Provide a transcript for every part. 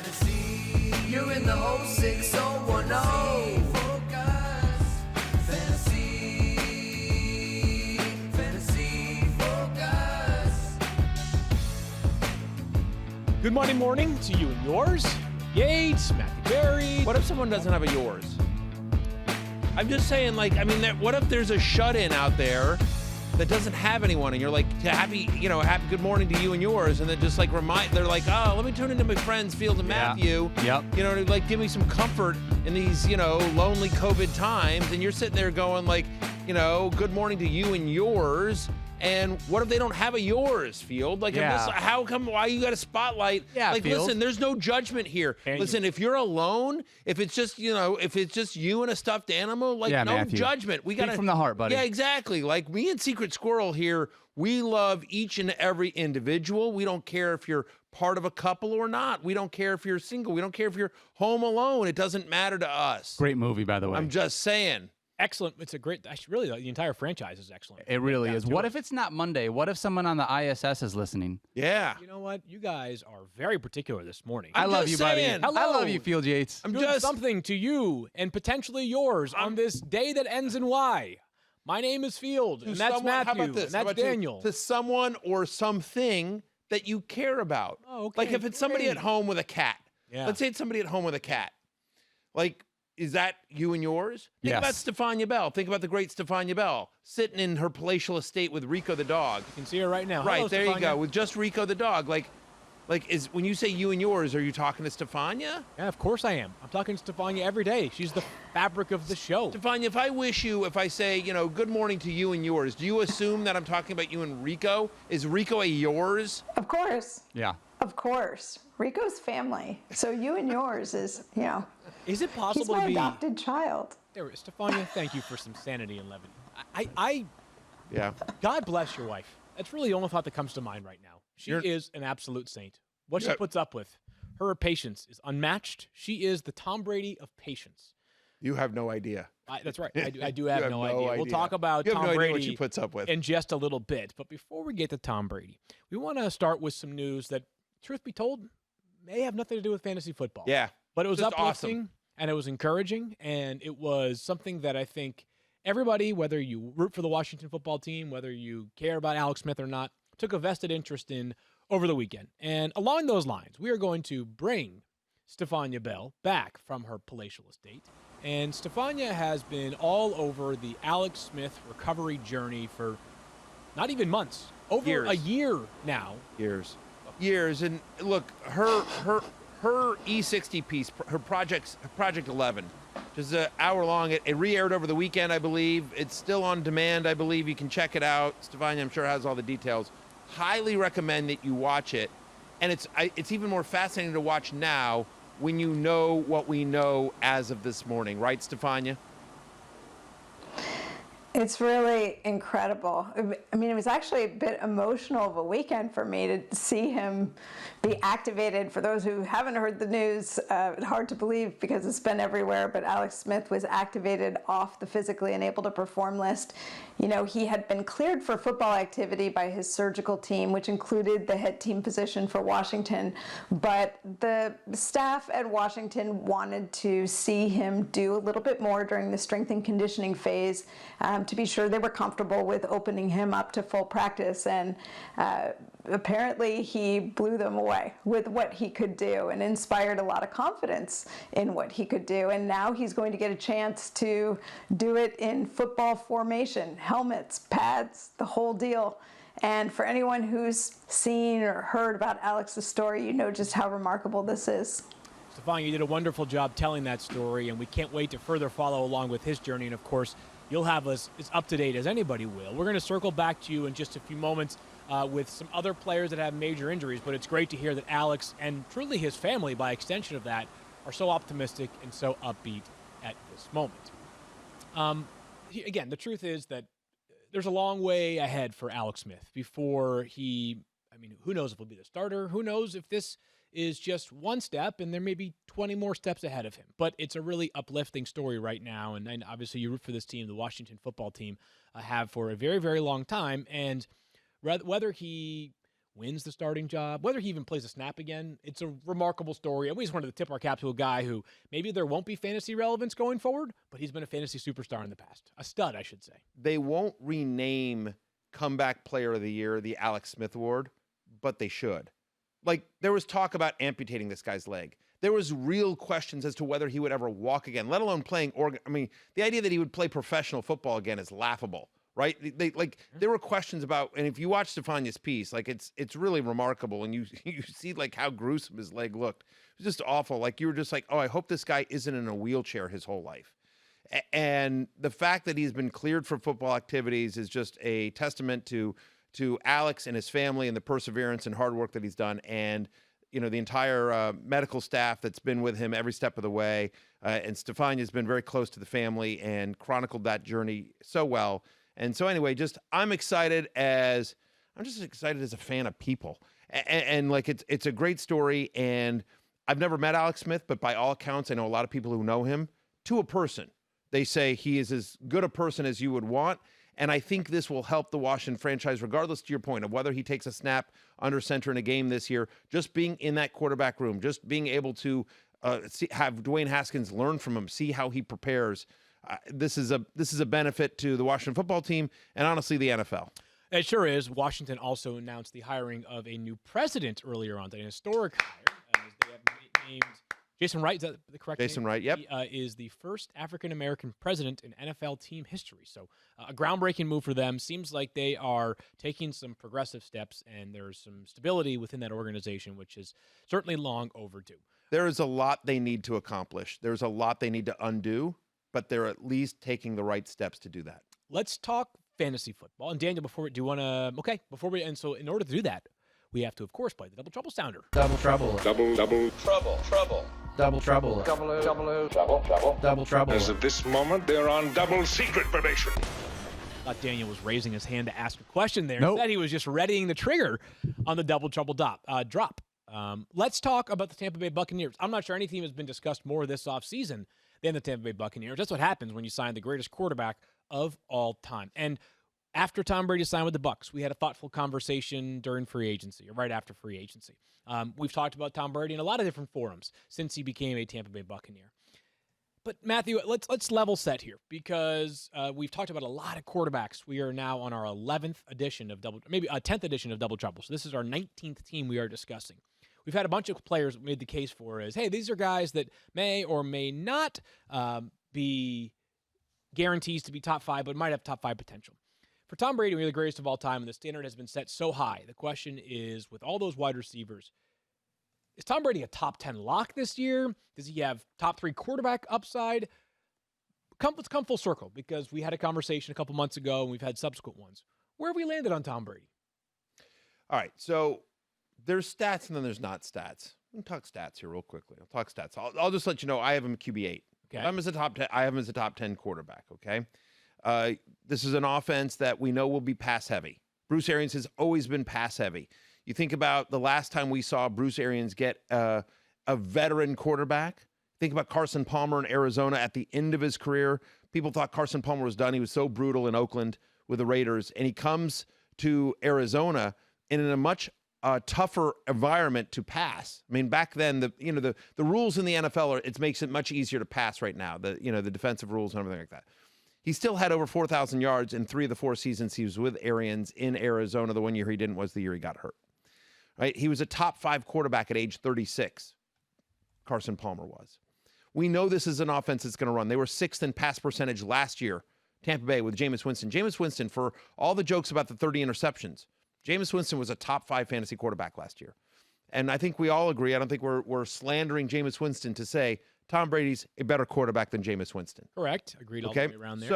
Fantasy. You're in the whole 6010. Focus. Fantasy. Fantasy focus. Good morning to you and yours. Yates, Matthew Berry. What if someone doesn't have a yours? I'm just saying, like, I mean, what if there's a shut-in out there that doesn't have anyone, and you're like, happy good morning to you and yours, and then just like they're like, oh, let me tune into my friends, Fields and Matthew. Yep. You know, to like give me some comfort in these, lonely COVID times, and you're sitting there going like, good morning to you and yours. And what if they don't have a yours, Field? Like, how come? Why you got a spotlight? Yeah, like, Field. listen, there's no judgment here. Listen, if you're alone, if it's just you and a stuffed animal, like, no Matthew. judgment. We got from the heart, buddy. Yeah, exactly. Like me and Secret Squirrel here, we love each and every individual. We don't care if you're part of a couple or not. We don't care if you're single. We don't care if you're home alone. It doesn't matter to us. Great movie, by the way. I'm just saying. Excellent. It's a great, really, the entire franchise is excellent. It really is. What if it's not Monday? What if someone on the ISS is listening? Yeah. You know what? You guys are very particular this morning. I love you, buddy. Hello. I love you, Field Yates. I'm just something to you and potentially yours on this day that ends in Y. My name is Field, and that's Matthew, how about this? and that's Daniel. To someone or something that you care about. Oh, okay. Like if it's somebody at home with a cat. Yeah. Let's say it's somebody at home with a cat. Like, is that you and yours? Think Yes. about Stefania Bell. Think about the great Stefania Bell sitting in her palatial estate with Rico the dog. You can see her right now. Right, Hello, there you Stefania. go, with just Rico the dog. Like is when you say you and yours, are you talking to Stefania? Yeah, of course I am. I'm talking to Stefania every day. She's the fabric of the show. Stefania, if I say, good morning to you and yours, do you assume that I'm talking about you and Rico? Is Rico a yours? Of course. Yeah. Of course. Rico's family. So you and yours is, Is it he's possible my to be? adopted child. There, Stefania, thank you for some sanity and levity. Yeah. God bless your wife. That's really the only thought that comes to mind right now. She is an absolute saint. What she puts up with, her patience is unmatched. She is the Tom Brady of patience. You have no idea. That's right. I do have no idea. We'll idea. talk about You have Tom no idea Brady what she puts up with. in just a little bit. But before we get to Tom Brady, we want to start with some news that, truth be told, may have nothing to do with fantasy football. Yeah. But it was Just uplifting, awesome. and it was encouraging, and it was something that I think everybody, whether you root for the Washington football team, whether you care about Alex Smith or not, took a vested interest in over the weekend. And along those lines, we are going to bring Stefania Bell back from her palatial estate. And Stefania has been all over the Alex Smith recovery journey for not even months, over a year now. Years. And look, her E60 piece, her Project 11, just an hour long. It re-aired over the weekend, I believe. It's still on demand, I believe. You can check it out. Stefania, I'm sure, has all the details. Highly recommend that you watch it. And it's even more fascinating to watch now when you know what we know as of this morning. Right, Stefania? It's really incredible. I mean, it was actually a bit emotional of a weekend for me to see him be activated. For those who haven't heard the news, hard to believe because it's been everywhere, but Alex Smith was activated off the physically unable to perform list. He had been cleared for football activity by his surgical team, which included the head team position for Washington. But the staff at Washington wanted to see him do a little bit more during the strength and conditioning phase to be sure they were comfortable with opening him up to full practice. And apparently he blew them away with what he could do and inspired a lot of confidence in what he could do. And now he's going to get a chance to do it in football formation, helmets, pads, the whole deal. And for anyone who's seen or heard about Alex's story, you know just how remarkable this is. Stefania, you did a wonderful job telling that story, and we can't wait to further follow along with his journey. And, of course, you'll have us as up to date as anybody will. We're going to circle back to you in just a few moments with some other players that have major injuries, but it's great to hear that Alex and truly his family, by extension of that, are so optimistic and so upbeat at this moment. Again, the truth is that there's a long way ahead for Alex Smith before who knows if he'll be the starter? Who knows if this is just one step and there may be 20 more steps ahead of him? But it's a really uplifting story right now, and obviously you root for this team, the Washington football team, have for a very, very long time. And whether he wins the starting job, whether he even plays a snap again. It's a remarkable story. And we just wanted to tip our cap to a guy who maybe there won't be fantasy relevance going forward, but he's been a fantasy superstar in the past. A stud, I should say. They won't rename Comeback Player of the Year the Alex Smith Award, but they should. Like, there was talk about amputating this guy's leg. There was real questions as to whether he would ever walk again, let alone playing I mean, the idea that he would play professional football again is laughable, right? There were questions about, and if you watch Stefania's piece, like it's really remarkable, and you see like how gruesome his leg looked. It was just awful. Like, you were just like, oh, I hope this guy isn't in a wheelchair his whole life. And the fact that he's been cleared for football activities is just a testament to Alex and his family and the perseverance and hard work that he's done. And, you know, the entire medical staff that's been with him every step of the way. And Stefania's been very close to the family and chronicled that journey so well. And so anyway, I'm just excited as a fan of people. And like, it's a great story. And I've never met Alex Smith, but by all accounts, I know a lot of people who know him to a person. They say he is as good a person as you would want. And I think this will help the Washington franchise, regardless to your point of whether he takes a snap under center in a game this year, just being in that quarterback room, just being able to have Dwayne Haskins learn from him, see how he prepares. This is a benefit to the Washington football team and honestly the NFL. It sure is. Washington also announced the hiring of a new president earlier on today, an historic hire. They have named Jason Wright, is that the correct name? Jason Wright, yep. He is the first African-American president in NFL team history. So a groundbreaking move for them. Seems like they are taking some progressive steps, and there's some stability within that organization, which is certainly long overdue. There is a lot they need to accomplish. There's a lot they need to undo, but they're at least taking the right steps to do that. Let's talk fantasy football. And Daniel, before in order to do that, we have to, of course, play the Double Trouble Sounder. Double trouble. Double trouble. Double trouble. Double trouble. As of this moment, they're on double secret probation. Thought Daniel was raising his hand to ask a question there. Nope. Instead, he was just readying the trigger on the Double Trouble drop. Let's talk about the Tampa Bay Buccaneers. I'm not sure any team has been discussed more this offseason than the Tampa Bay Buccaneers. That's what happens when you sign the greatest quarterback of all time. And after Tom Brady signed with the Bucs, we had a thoughtful conversation during free agency, or right after free agency. We've talked about Tom Brady in a lot of different forums since he became a Tampa Bay Buccaneer. But Matthew, let's level set here, because we've talked about a lot of quarterbacks. We are now on our 11th edition of maybe a 10th edition of Double Trouble. So this is our 19th team we are discussing. We've had a bunch of players made the case for as, hey, these are guys that may or may not be guarantees to be top 5, but might have top 5 potential. For Tom Brady, we're the greatest of all time, and the standard has been set so high. The question is, with all those wide receivers, is Tom Brady a top 10 lock this year? Does he have top 3 quarterback upside? Let's come full circle, because we had a conversation a couple months ago, and we've had subsequent ones. Where have we landed on Tom Brady? All right, so there's stats and then there's not stats. I'll talk stats here real quickly. I'll talk stats. I'll just let you know I have him QB8. Okay. I have him as a top 10 quarterback, okay? This is an offense that we know will be pass heavy. Bruce Arians has always been pass heavy. You think about the last time we saw Bruce Arians get a veteran quarterback. Think about Carson Palmer in Arizona at the end of his career. People thought Carson Palmer was done. He was so brutal in Oakland with the Raiders, and he comes to Arizona in a much tougher environment to pass. I mean, back then, the rules in the NFL it makes it much easier to pass right now. The defensive rules and everything like that. He still had over 4,000 yards in 3 of the 4 seasons he was with Arians in Arizona. The one year he didn't was the year he got hurt. Right? He was a top 5 quarterback at age 36. Carson Palmer was. We know this is an offense that's going to run. They were 6th in pass percentage last year, Tampa Bay, with Jameis Winston. Jameis Winston, for all the jokes about the 30 interceptions, Jameis Winston was a top 5 fantasy quarterback last year. And I think we all agree. I don't think we're slandering Jameis Winston to say Tom Brady's a better quarterback than Jameis Winston. Correct. Agreed all the way around there.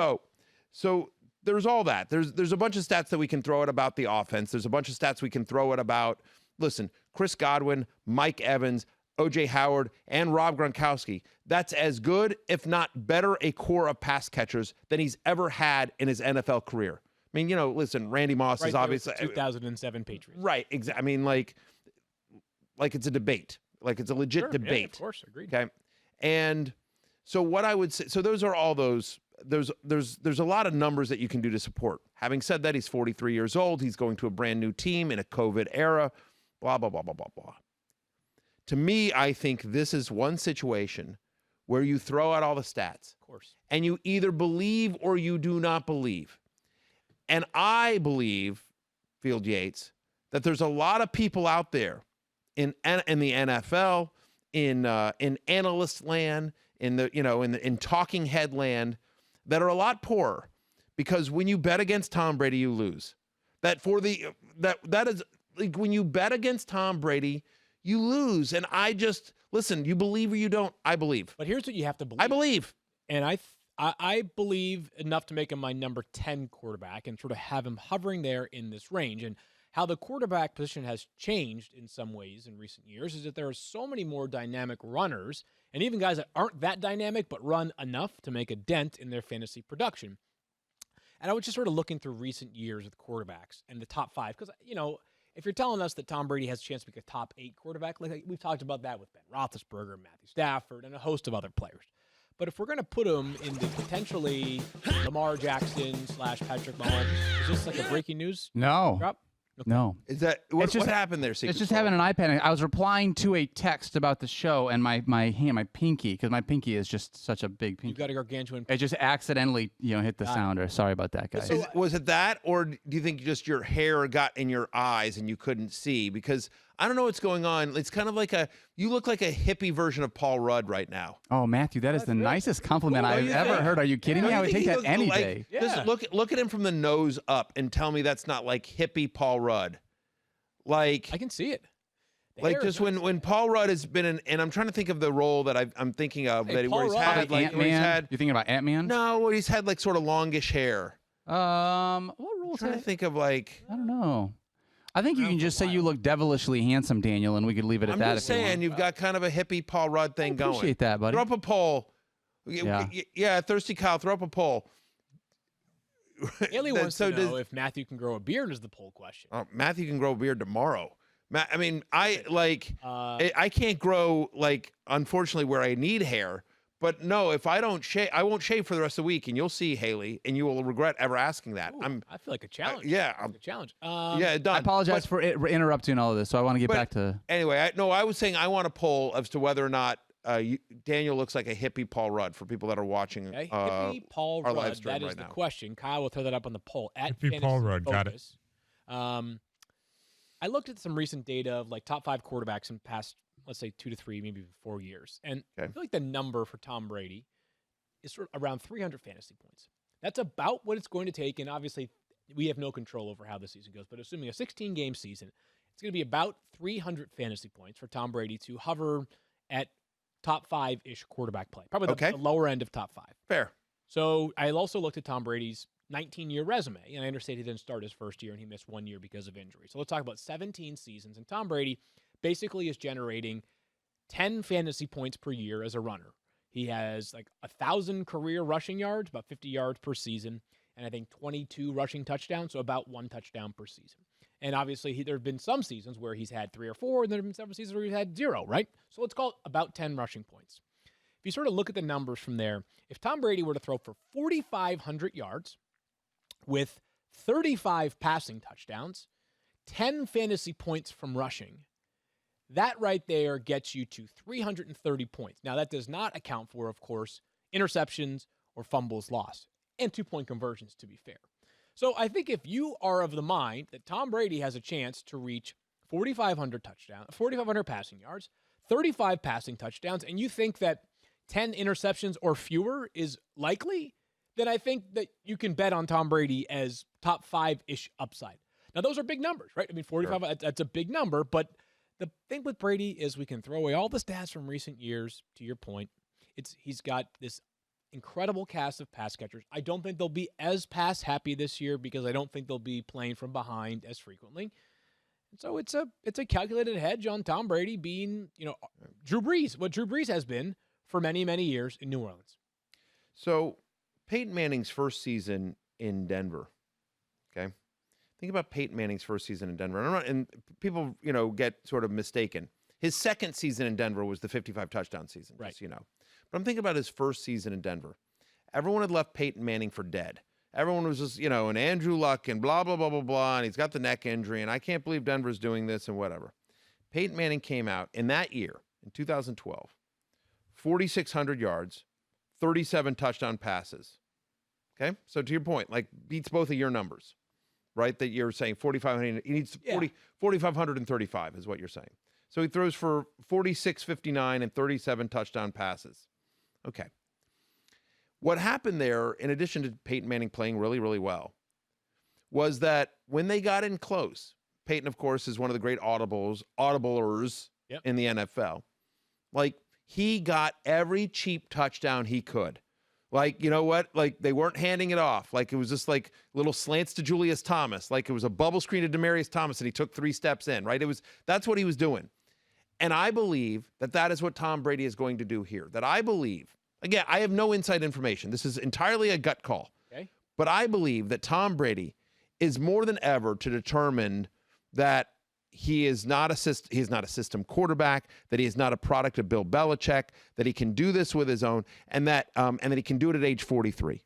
So there's all that. There's a bunch of stats that we can throw at about the offense. There's a bunch of stats we can throw at about, listen, Chris Godwin, Mike Evans, O.J. Howard, and Rob Gronkowski. That's as good, if not better, a core of pass catchers than he's ever had in his NFL career. I mean, listen, Randy Moss is obviously 2007 Patriots. Right. Exactly. I mean, like it's a debate. Like it's a legit debate. Yeah, of course. Agreed. Okay. And so what I would say, so those are all those there's a lot of numbers that you can do to support. Having said that, he's 43 years old. He's going to a brand new team in a COVID era, blah, blah, blah, blah, blah, blah. To me, I think this is one situation where you throw out all the stats. Of course. And you either believe or you do not believe. And I believe, Field Yates, that there's a lot of people out there in the NFL, in analyst land, in talking head land, that are a lot poorer, because when you bet against Tom Brady, you lose. That is like, when you bet against Tom Brady, you lose. And I just listen. You believe or you don't. I believe. But here's what you have to believe. I believe, and I believe enough to make him my number 10 quarterback and sort of have him hovering there in this range. And how the quarterback position has changed in some ways in recent years is that there are so many more dynamic runners, and even guys that aren't that dynamic but run enough to make a dent in their fantasy production. And I was just sort of looking through recent years with quarterbacks and the top 5, because, if you're telling us that Tom Brady has a chance to be a top 8 quarterback, like we've talked about that with Ben Roethlisberger, Matthew Stafford, and a host of other players. But if we're going to put him in the potentially Lamar Jackson / Patrick Mahomes, is this like a breaking news No. drop? Okay. No. is that what happened there? Secret It's just Soul? having an iPad. I was replying to a text about the show, and my pinky, because my pinky is just such a big pinky. You've got a gargantuan. It just accidentally, hit the sounder. Sorry about that, guys. Was it that, or do you think just your hair got in your eyes and you couldn't see? Because I don't know what's going on. It's kind of like you look like a hippie version of Paul Rudd right now. Oh, Matthew, that is the nicest compliment What do I've you ever think? heard. Are you kidding me? I would take that any day. Just look at him from the nose up and tell me that's not like hippie Paul Rudd. Like I can see it. The like hair just is when Paul Rudd has been in, and I'm trying to think of the role that I'm thinking of Hey, that where he's Paul Rudd. had like where he's Ant-Man? had You thinking about Ant-Man? no, where he's had like sort of longish hair. What I'm rules? trying to think of like. I don't know. I think you can just say you look devilishly handsome, Daniel, and we could leave it at I'm that. just if you want. saying you've got kind of a hippie Paul Rudd thing going. Appreciate that, buddy. Throw up a poll. Yeah. Yeah, Thirsty Kyle, throw up a poll. Haley That- wants so to know if Matthew can grow a beard is the poll question. Matthew can grow a beard tomorrow. I mean, I can't grow, like, unfortunately, where I need hair. But no, if I don't shave, I won't shave for the rest of the week, and you'll see, Haley, and you will regret ever asking that. Ooh, I feel like a challenge. yeah, It's like a challenge. yeah, done. I apologize But for interrupting all of this, so I want to get but back to. anyway, I was saying I want a poll as to whether or not Daniel looks like a hippie Paul Rudd for people that are watching Okay, hippie Paul our live Rudd. stream That is right the now. question. Kyle will throw that up on the poll at Hippie Paul Rudd, got it. Focus. I looked at some recent data of like top 5 quarterbacks in the past, let's say 2 to 3, maybe 4 years, and I feel like the number for Tom Brady is sort of around 300 fantasy points. That's about what it's going to take, and obviously we have no control over how the season goes. But assuming a 16-game season, it's going to be about 300 fantasy points for Tom Brady to hover at top 5-ish quarterback play, probably the lower end of top 5. Fair. So I also looked at Tom Brady's 19-year resume, and I understand he didn't start his first year and he missed 1 year because of injury. So let's talk about 17 seasons, and Tom Brady basically is generating 10 fantasy points per year as a runner. He has like 1,000 career rushing yards, about 50 yards per season, and I think 22 rushing touchdowns, so about 1 touchdown per season. And obviously, there have been some seasons where he's had 3 or 4, and there have been several seasons where he's had 0, right? So let's call it about 10 rushing points. If you sort of look at the numbers from there, if Tom Brady were to throw for 4,500 yards with 35 passing touchdowns, 10 fantasy points from rushing, that right there gets you to 330 points. Now, that does not account for, of course, interceptions or fumbles lost, and 2-point conversions, to be fair. So I think if you are of the mind that Tom Brady has a chance to reach 4,500 passing yards, 35 passing touchdowns, and you think that 10 interceptions or fewer is likely, then I think that you can bet on Tom Brady as top 5-ish upside. Now, those are big numbers, right? I mean, 45, sure. That's a big number, but the thing with Brady is we can throw away all the stats from recent years, to your point. He's got this incredible cast of pass catchers. I don't think they'll be as pass happy this year because I don't think they'll be playing from behind as frequently. And so it's a calculated hedge on Tom Brady being, Drew Brees, what Drew Brees has been for many, many years in New Orleans. So Peyton Manning's first season in Denver, okay? Think about Peyton Manning's first season in Denver. And people, get sort of mistaken. His second season in Denver was the 55 touchdown season, right? But I'm thinking about his first season in Denver. everyone had left Peyton Manning for dead. Everyone was just, and Andrew Luck and blah, blah, blah, blah, blah, and he's got the neck injury, and I can't believe Denver's doing this and whatever. Peyton Manning came out in that year, in 2012, 4,600 yards, 37 touchdown passes. Okay? So to your point, like, beats both of your numbers, right? That you're saying 4,500. He needs 4,535 is what you're saying. So he throws for 46.59 and 37 touchdown passes. Okay. What happened there, in addition to Peyton Manning playing really, really well, was that when they got in close, Peyton, of course, is one of the great audiblers in the NFL. Like, he got every cheap touchdown he could. Like, you know what? Like, they weren't handing it off. Like, it was just like little slants to Julius Thomas. Like, it was a bubble screen to Demaryius Thomas, and he took 3 steps in, right? That's what he was doing. And I believe that that is what Tom Brady is going to do here. That I believe, again, I have no inside information. This is entirely a gut call. Okay. But I believe that Tom Brady is more than ever to determine that he is not a system quarterback, that he is not a product of Bill Belichick, that he can do this with his own, and that he can do it at age 43.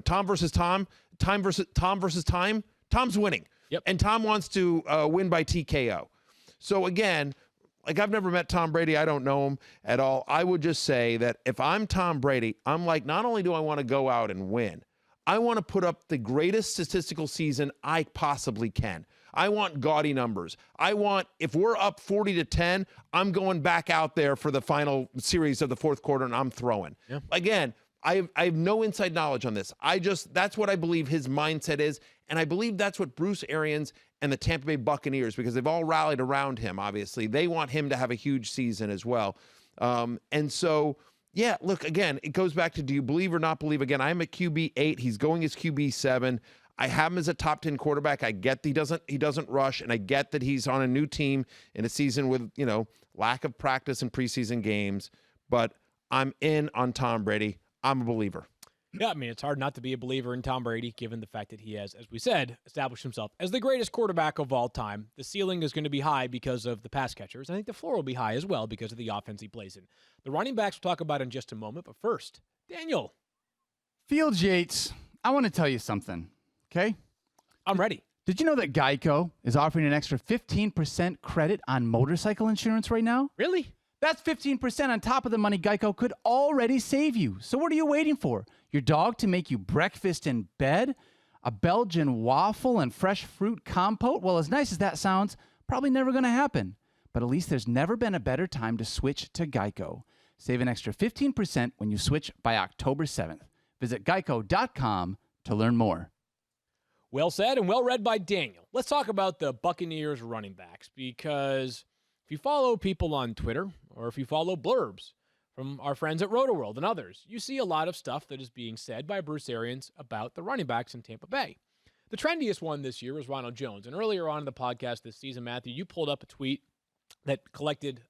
Tom versus Tom, time versus time. Tom's winning, and Tom wants to win by TKO. So again, like, I've never met Tom Brady. I don't know him at all. I would just say that if I'm Tom Brady, I'm like, not only do I want to go out and win, I want to put up the greatest statistical season I possibly can. I want gaudy numbers. If we're up 40-10, I'm going back out there for the final series of the fourth quarter, and I'm throwing. Yeah. Again, I have no inside knowledge on this. That's what I believe his mindset is, and I believe that's what Bruce Arians and the Tampa Bay Buccaneers, because they've all rallied around him, obviously. They want him to have a huge season as well. And so, yeah, look, again, it goes back to, do you believe or not believe? Again, I'm at QB 8. He's going as QB 7. I have him as a top 10 quarterback. I get that he doesn't rush, and I get that he's on a new team in a season with, lack of practice in preseason games. But I'm in on Tom Brady. I'm a believer. Yeah, I mean, it's hard not to be a believer in Tom Brady, given the fact that he has, as we said, established himself as the greatest quarterback of all time. The ceiling is going to be high because of the pass catchers. I think the floor will be high as well because of the offense he plays in. The running backs we'll talk about in just a moment. But first, Daniel. Fields Yates, I want to tell you something, okay? I'm ready. Did you know that Geico is offering an extra 15% credit on motorcycle insurance right now? Really? That's 15% on top of the money Geico could already save you. So what are you waiting for? Your dog to make you breakfast in bed? A Belgian waffle and fresh fruit compote? Well, as nice as that sounds, probably never going to happen. But at least there's never been a better time to switch to Geico. Save an extra 15% when you switch by October 7th. Visit geico.com to learn more. Well said and well read by Daniel. Let's talk about the Buccaneers running backs, because if you follow people on Twitter or if you follow blurbs from our friends at RotoWorld and others, you see a lot of stuff that is being said by Bruce Arians about the running backs in Tampa Bay. The trendiest one this year was Ronald Jones. And earlier on in the podcast this season, Matthew, you pulled up a tweet that collected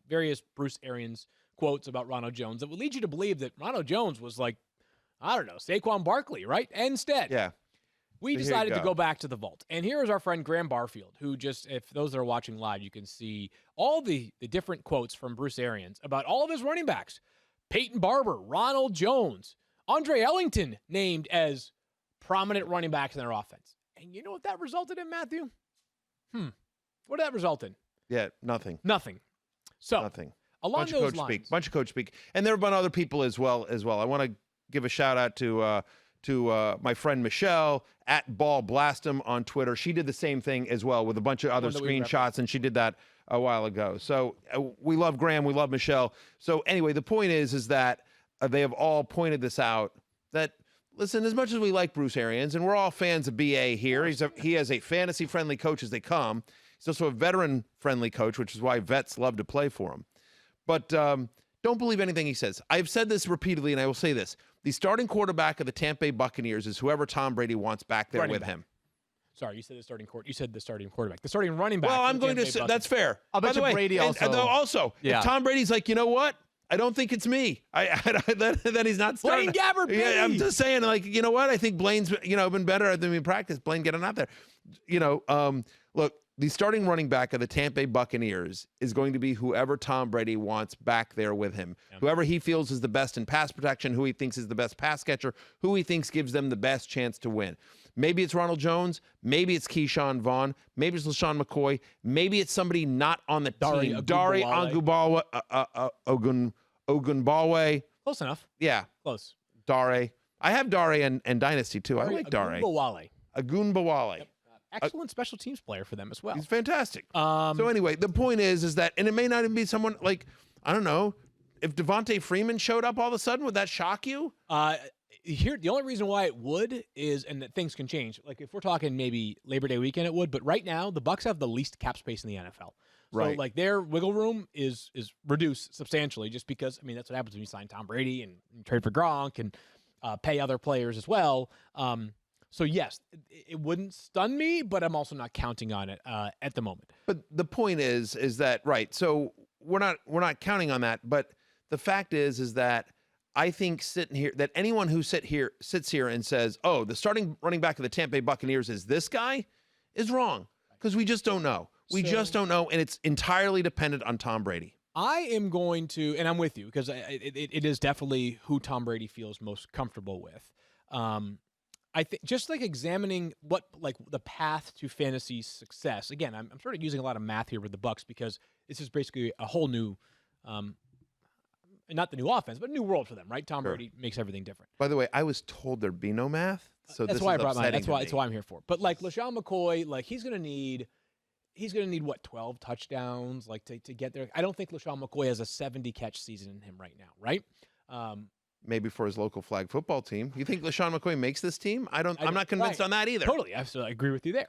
various Bruce Arians quotes about Ronald Jones that would lead you to believe that Ronald Jones was like, I don't know, Saquon Barkley, right? Instead, we decided to go back to the vault. And here is our friend Graham Barfield, who just, if those that are watching live, you can see all the different quotes from Bruce Arians about all of his running backs. Peyton Barber, Ronald Jones, Andre Ellington named as prominent running backs in their offense. And you know what that resulted in, Matthew? What did that result in? Yeah, nothing. So, nothing. Along those lines. Bunch of coach speak. And there have been other people as well. I want to give a shout out to my friend Michelle at Ball Blastem on Twitter. She did the same thing as well with a bunch of other screenshots, and she did that a while ago. So we love Graham, we love Michelle. So anyway, the point is that they have all pointed this out, that, listen, as much as we like Bruce Arians, and we're all fans of BA here, he has a fantasy-friendly coach as they come. He's also a veteran-friendly coach, which is why vets love to play for him. But don't believe anything he says. I've said this repeatedly, and I will say this. The starting quarterback of the Tampa Bay Buccaneers is whoever Tom Brady wants back there with him. Sorry, you said the starting quarterback. The starting running back. Well, I'm going to say that's fair. I'll bet you Brady also. If Tom Brady's like, you know what? I don't think it's me. Then he's not starting. Blaine Gabbert, baby. Yeah, I'm just saying, like, you know what? I think Blaine's, been better than we practice. Blaine, get him out there. Look, the starting running back of the Tampa Bay Buccaneers is going to be whoever Tom Brady wants back there with him. Yep. Whoever he feels is the best in pass protection, who he thinks is the best pass catcher, who he thinks gives them the best chance to win. Maybe it's Ronald Jones. Maybe it's Keyshawn Vaughn. Maybe it's LaShawn McCoy. Maybe it's somebody not on the team. Dari Ogunbowale. Close enough. Yeah. Close. Dare. I have Dare and Dynasty, too. I like Dare. Ogunbowale. Yep. Excellent special teams player for them as well. He's fantastic. So anyway, the point is that, and it may not even be someone like, I don't know, if Devontae Freeman showed up all of a sudden, would that shock you? Here, the only reason why it would is, and that things can change. Like if we're talking maybe Labor Day weekend, it would. But right now, the Bucs have the least cap space in the NFL. So Right. like their wiggle room is reduced substantially, just because. I mean, that's what happens when you sign Tom Brady and trade for Gronk and pay other players as well. So yes, it wouldn't stun me, but I'm also not counting on it at the moment. But the point is that, right, so we're not counting on that, but the fact is that I think sitting here, that anyone who sits here and says, oh, the starting running back of the Tampa Bay Buccaneers is this guy, is wrong, because we just don't know. We just don't know, and it's entirely dependent on Tom Brady. I am going to, and I'm with you, because it is definitely who Tom Brady feels most comfortable with. I think just like examining what like the path to fantasy success. Again, I'm sort of using a lot of math here with the Bucs because this is basically a whole new, not the new offense, but a new world for them, right? Tom Brady makes everything different. By the way, I was told there'd be no math, so that's this why is I brought mine. upsetting That's why I'm here for. But like LaShawn McCoy, like he's gonna need what, 12 touchdowns, like to get there. I don't think LaShawn McCoy has a 70 catch season in him right now, right? Maybe for his local flag football team. You think LaShawn McCoy makes this team? I'm not convinced on that either. Totally. I agree with you there.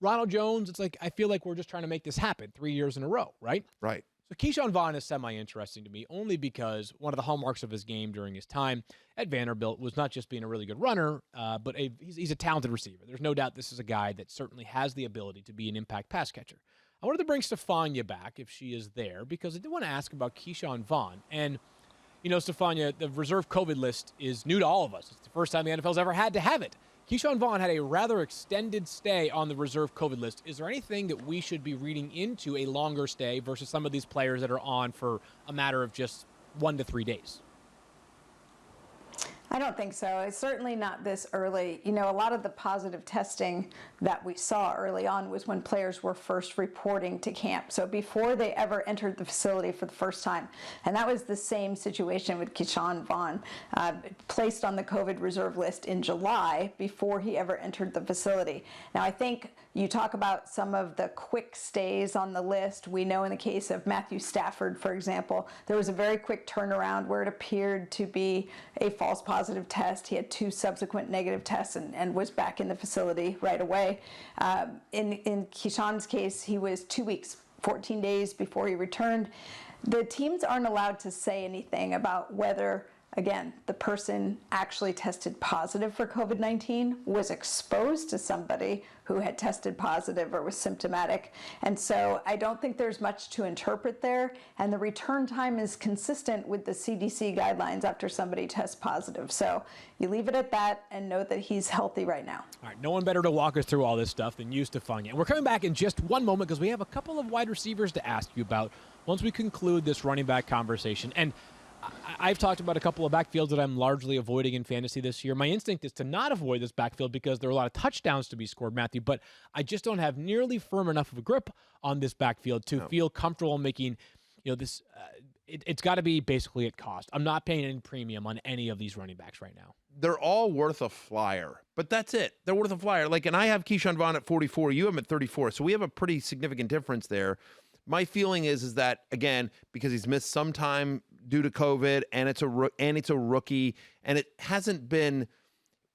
Ronald Jones, it's like I feel like we're just trying to make this happen 3 years in a row, right? Right. So Keyshawn Vaughn is semi-interesting to me only because one of the hallmarks of his game during his time at Vanderbilt was not just being a really good runner, but he's a talented receiver. There's no doubt this is a guy that certainly has the ability to be an impact pass catcher. I wanted to bring Stefania back if she is there because I did want to ask about Keyshawn Vaughn. And you know, Stefania, the reserve COVID list is new to all of us. It's the first time the NFL's ever had to have it. Keyshawn Vaughn had a rather extended stay on the reserve COVID list. Is there anything that we should be reading into a longer stay versus some of these players that are on for a matter of just 1 to 3 days? I don't think so. It's certainly not this early. You know, a lot of the positive testing that we saw early on was when players were first reporting to camp. So before they ever entered the facility for the first time. And that was the same situation with Keyshawn Vaughn, placed on the COVID reserve list in July before he ever entered the facility. Now, I think you talk about some of the quick stays on the list. We know in the case of Matthew Stafford, for example, there was a very quick turnaround where it appeared to be a false positive test. He had 2 subsequent negative tests and was back in the facility right away. In Keyshawn's case, he was 2 weeks, 14 days before he returned. The teams aren't allowed to say anything about whether, again, the person actually tested positive for COVID-19, was exposed to somebody who had tested positive or was symptomatic. And so I don't think there's much to interpret there. And the return time is consistent with the CDC guidelines after somebody tests positive. So you leave it at that and know that he's healthy right now. All right, no one better to walk us through all this stuff than you, Stefania. And we're coming back in just one moment because we have a couple of wide receivers to ask you about once we conclude this running back conversation. And I've talked about a couple of backfields that I'm largely avoiding in fantasy this year. My instinct is to not avoid this backfield because there are a lot of touchdowns to be scored, Matthew, but I just don't have nearly firm enough of a grip on this backfield to feel comfortable making, this, it's got to be basically at cost. I'm not paying any premium on any of these running backs right now. They're all worth a flyer, but that's it. They're worth a flyer. Like, and I have Keyshawn Vaughn at 44. You have him at 34. So we have a pretty significant difference there. My feeling is that, again, because he's missed some time due to COVID, and it's a rookie, and it hasn't been.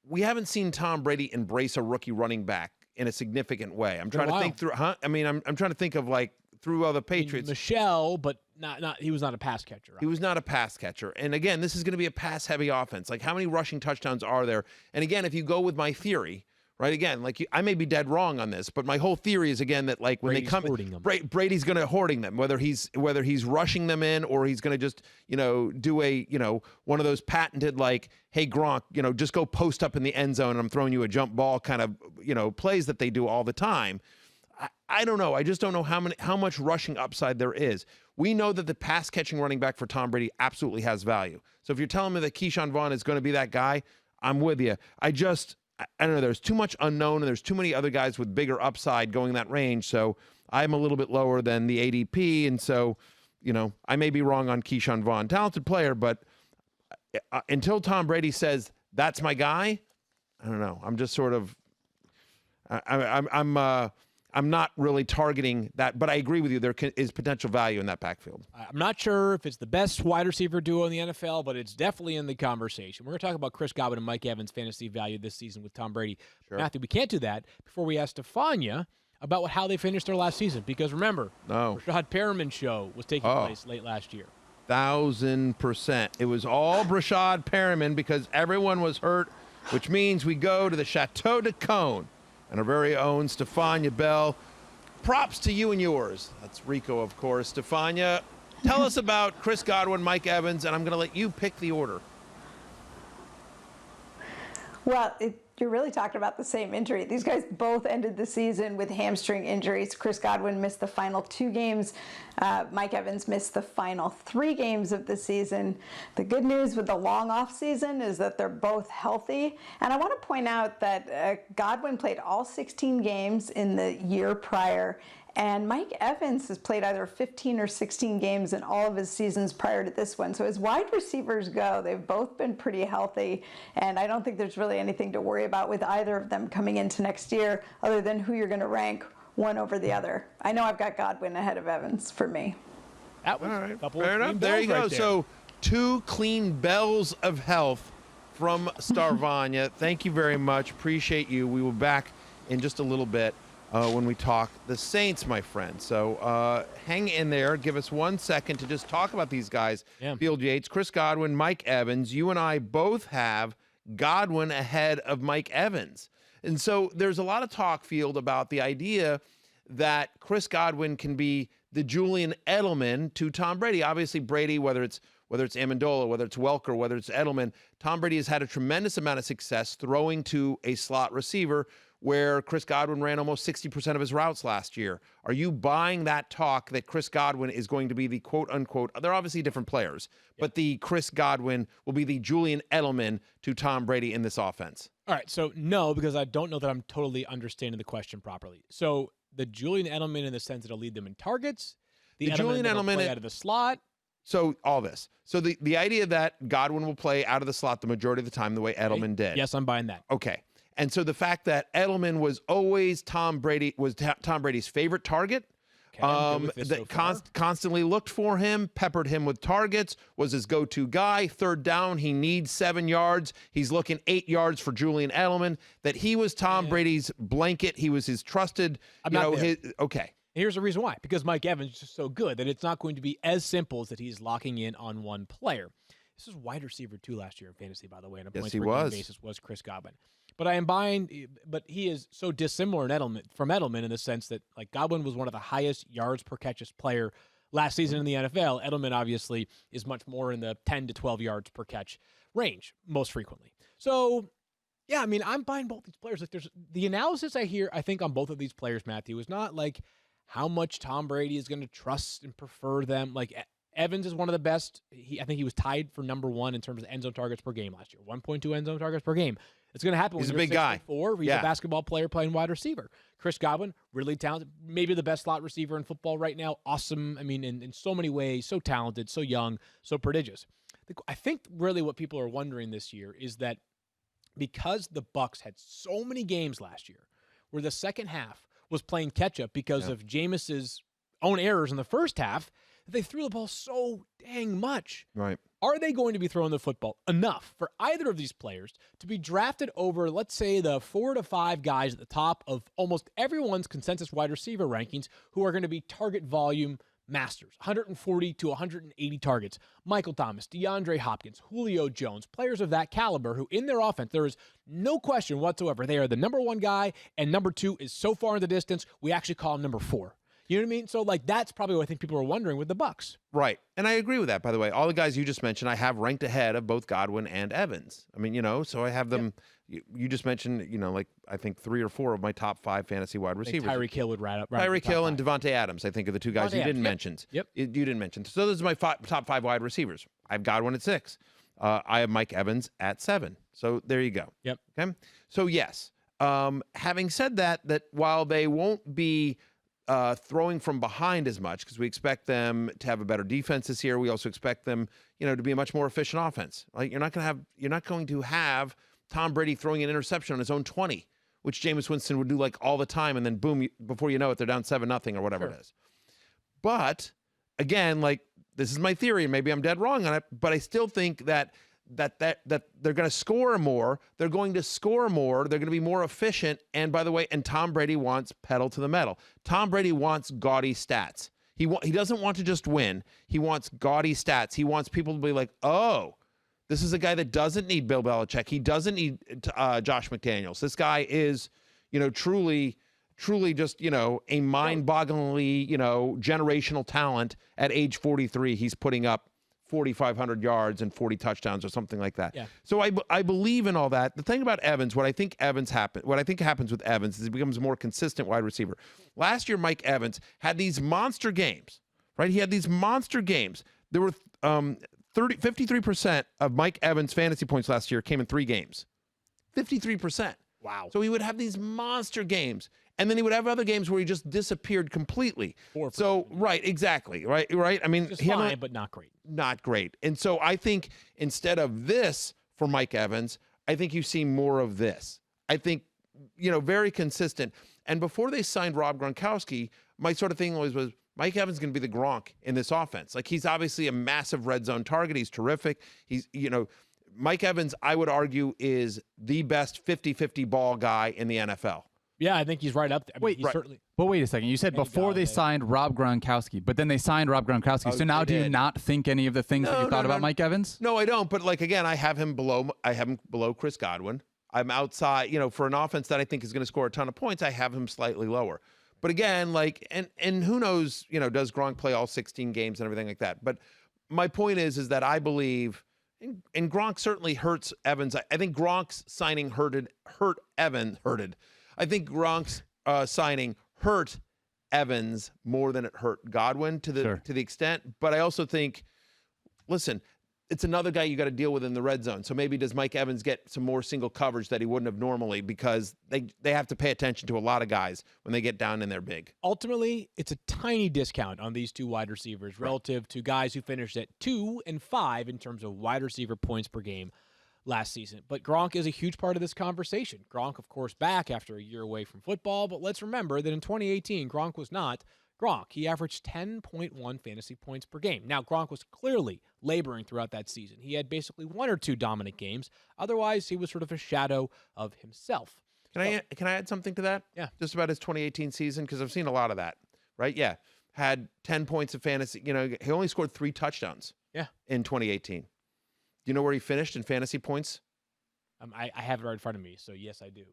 We haven't seen Tom Brady embrace a rookie running back in a significant way. I'm trying to think through. I mean, I'm trying to think of like through other Patriots. Michelle, but not. He was not a pass catcher. Right? He was not a pass catcher. And again, this is going to be a pass-heavy offense. Like, how many rushing touchdowns are there? And again, if you go with my theory. Right, again, like I may be dead wrong on this, but my whole theory is again that like when Brady's they come, Brady's going to hoarding them, whether he's rushing them in or he's going to just do a one of those patented like, hey Gronk, just go post up in the end zone and I'm throwing you a jump ball kind of plays that they do all the time. I don't know. I just don't know how much rushing upside there is. We know that the pass catching running back for Tom Brady absolutely has value. So if you're telling me that Keyshawn Vaughn is going to be that guy, I'm with you. I don't know. There's too much unknown, and there's too many other guys with bigger upside going that range. So I'm a little bit lower than the ADP, and so, I may be wrong on Keyshawn Vaughn. Talented player, but until Tom Brady says that's my guy, I don't know. I'm just sort of, I'm not really targeting that, but I agree with you. There is potential value in that backfield. I'm not sure if it's the best wide receiver duo in the NFL, but it's definitely in the conversation. We're going to talk about Chris Godwin and Mike Evans' fantasy value this season with Tom Brady. Sure. Matthew, we can't do that before we ask Stefania about how they finished their last season. Because remember, Rashad Perriman's show was taking place late last year. 1,000%. It was all Brashad Perriman because everyone was hurt, which means we go to the Chateau de Cone and our very own Stefania Bell. Props to you and yours. That's Rico, of course. Stefania, tell us about Chris Godwin, Mike Evans, and I'm going to let you pick the order. Well, you're really talking about the same injury. These guys both ended the season with hamstring injuries. Chris Godwin missed the final 2 games. Mike Evans missed the final 3 games of the season. The good news with the long off season is that they're both healthy. And I want to point out that Godwin played all 16 games in the year prior. And Mike Evans has played either 15 or 16 games in all of his seasons prior to this one. So as wide receivers go, they've both been pretty healthy. And I don't think there's really anything to worry about with either of them coming into next year other than who you're going to rank one over the other. I know I've got Godwin ahead of Evans for me. That was a couple Fair of enough. There you go. So 2 clean bells of health from Starvania. Thank you very much. Appreciate you. We will be back in just a little bit. When we talk the Saints, my friend. So hang in there. Give us 1 second to just talk about these guys. Yeah. Field Yates, Chris Godwin, Mike Evans. You and I both have Godwin ahead of Mike Evans. And so there's a lot of talk, Field, about the idea that Chris Godwin can be the Julian Edelman to Tom Brady. Obviously, Brady, whether it's Amendola, whether it's Welker, whether it's Edelman, Tom Brady has had a tremendous amount of success throwing to a slot receiver, where Chris Godwin ran almost 60% of his routes last year. Are you buying that talk that Chris Godwin is going to be the quote-unquote, they're obviously different players, but the Chris Godwin will be the Julian Edelman to Tom Brady in this offense? All right, so no, because I don't know that I'm totally understanding the question properly. So the Julian Edelman in the sense that it'll lead them in targets, the Julian Edelman play out of the slot. So all this. So the idea that Godwin will play out of the slot the majority of the time the way Edelman did. Yes, I'm buying that. Okay. And so the fact that Edelman was always Tom Brady's favorite target, constantly looked for him, peppered him with targets, was his go-to guy. Third down, he needs 7 yards. He's looking 8 yards for Julian Edelman. That he was Tom Brady's blanket. He was his trusted, okay. Here's the reason why. Because Mike Evans is just so good that it's not going to be as simple as that he's locking in on one player. This was wide receiver 2 last year in fantasy, by the way. On a points per game basis was Chris Godwin. But I am buying, but he is so dissimilar from Edelman in the sense that, like, Godwin was one of the highest yards per catches player last season in the NFL. Edelman obviously is much more in the 10 to 12 yards per catch range most frequently. So, yeah, I mean, I'm buying both these players. Like, there's the analysis I hear, I think, on both of these players, Matthew, is not like how much Tom Brady is going to trust and prefer them. Like, Evans is one of the best. I think he was tied for number 1 in terms of end zone targets per game last year. 1.2 end zone targets per game. It's going to happen. He's when a big guy. He's a basketball player playing wide receiver. Chris Godwin, really talented. Maybe the best slot receiver in football right now. Awesome. I mean, in so many ways, so talented, so young, so prodigious. I think really what people are wondering this year is that because the Bucs had so many games last year where the second half was playing catch-up because of Jameis's own errors in the first half, they threw the ball so dang much. Right. Are they going to be throwing the football enough for either of these players to be drafted over, let's say, the 4 to 5 guys at the top of almost everyone's consensus wide receiver rankings who are going to be target volume masters, 140 to 180 targets? Michael Thomas, DeAndre Hopkins, Julio Jones, players of that caliber who in their offense, there is no question whatsoever, they are the number 1 guy, and number 2 is so far in the distance, we actually call him number 4. You know what I mean? So, like, that's probably what I think people are wondering with the Bucs. Right. And I agree with that, by the way. All the guys you just mentioned, I have ranked ahead of both Godwin and Evans. I mean, so I have them You just mentioned, like I think 3 or 4 of my top 5 fantasy wide I think receivers. Tyreek Hill would right up. Tyreek Hill and Devontae Adams, I think, are the 2 guys Devontae you didn't Adams, mention. yep. You didn't mention. So those are my top 5 wide receivers. I've Godwin at 6. I have Mike Evans at 7. So there you go. Yep. Okay. So yes. Having said that while they won't be throwing from behind as much, because we expect them to have a better defense this year, we also expect them, to be a much more efficient offense. Like you're not going to have Tom Brady throwing an interception on his own 20, which Jameis Winston would do like all the time, and then boom, before you know it, they're down 7-0 or whatever it is. But again, like this is my theory, and maybe I'm dead wrong on it, but I still think that they're going to score more. They're going to score more. They're going to be more efficient. And by the way, and Tom Brady wants pedal to the metal. Tom Brady wants gaudy stats. He doesn't want to just win. He wants gaudy stats. He wants people to be like, oh, this is a guy that doesn't need Bill Belichick. He doesn't need Josh McDaniels. This guy is, truly just, a mind-bogglingly, generational talent at age 43. He's putting up 4,500 yards and 40 touchdowns or something like that. Yeah. So I believe in all that. The thing about Evans, what I think happens with Evans is he becomes a more consistent wide receiver. Last year, Mike Evans had these monster games, right? He had these monster games. There were 53% of Mike Evans' fantasy points last year came in 3 games. 53%. Wow. So he would have these monster games, and then he would have other games where he just disappeared completely. So, right, exactly, right. I mean, Just fine, but not great. Not great. And so I think instead of this for Mike Evans, I think you see more of this. I think, very consistent. And before they signed Rob Gronkowski, my sort of thing always was Mike Evans is going to be the Gronk in this offense. Like he's obviously a massive red zone target. He's terrific. He's, Mike Evans, I would argue, is the best 50-50 ball guy in the NFL. Yeah, I think he's right up there. I mean, Wait, he's certainly. But wait a second. You said before they signed Rob Gronkowski, but then they signed Rob Gronkowski. So now do you not think any of the things that you thought about Mike Evans? No, I don't. But like again, I have him below Chris Godwin. I'm outside, for an offense that I think is going to score a ton of points, I have him slightly lower. But again, like and who knows, does Gronk play all 16 games and everything like that? But my point is that I believe and Gronk certainly hurts Evans. I think Gronk's signing hurt Evans. I think Gronk's signing hurt Evans more than it hurt Godwin to the extent. But I also think, listen, it's another guy you got to deal with in the red zone. So maybe does Mike Evans get some more single coverage that he wouldn't have normally, because they have to pay attention to a lot of guys when they get down in there big. Ultimately, it's a tiny discount on these 2 wide receivers relative to guys who finished at 2 and 5 in terms of wide receiver points per game last season. But Gronk is a huge part of this conversation. Gronk, of course, back after a year away from football, but let's remember that in 2018, Gronk was not Gronk. He averaged 10.1 fantasy points per game. Now, Gronk was clearly laboring throughout that season. He had basically 1 or 2 dominant games. Otherwise, he was sort of a shadow of himself. Can I add something to that? Yeah. Just about his 2018 season, because I've seen a lot of that, right? Yeah. Had 10 points of fantasy. He only scored 3 touchdowns in 2018. Do you know where he finished in fantasy points? I have it right in front of me, so yes, I do.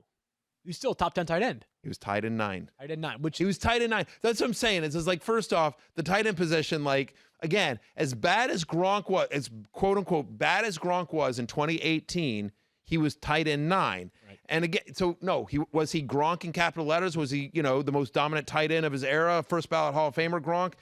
He's still a top 10 tight end. He was tied in 9. Tight end 9, which he was tied in 9. That's what I'm saying. It's like, first off, the tight end position, like, again, as bad as Gronk was, as quote unquote bad as Gronk was in 2018, he was tight end 9. Right. And again, so no, was he Gronk in capital letters? Was he, the most dominant tight end of his era, first ballot Hall of Famer Gronk,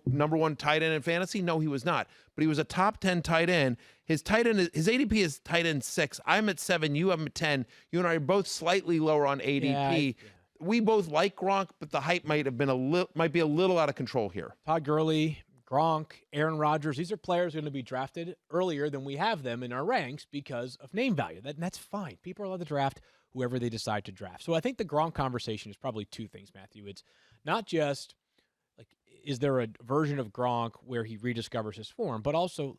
number 1 tight end in fantasy? No, he was not. But he was a top 10 tight end. His ADP is tight end 6. I'm at 7. You have him at 10. You and I are both slightly lower on ADP. Yeah. We both like Gronk, but the hype might be a little out of control here. Todd Gurley, Gronk, Aaron Rodgers, these are players going to be drafted earlier than we have them in our ranks because of name value. That's fine. People are allowed to draft whoever they decide to draft. So I think the Gronk conversation is probably 2 things, Matthew. It's not just like, is there a version of Gronk where he rediscovers his form, but also,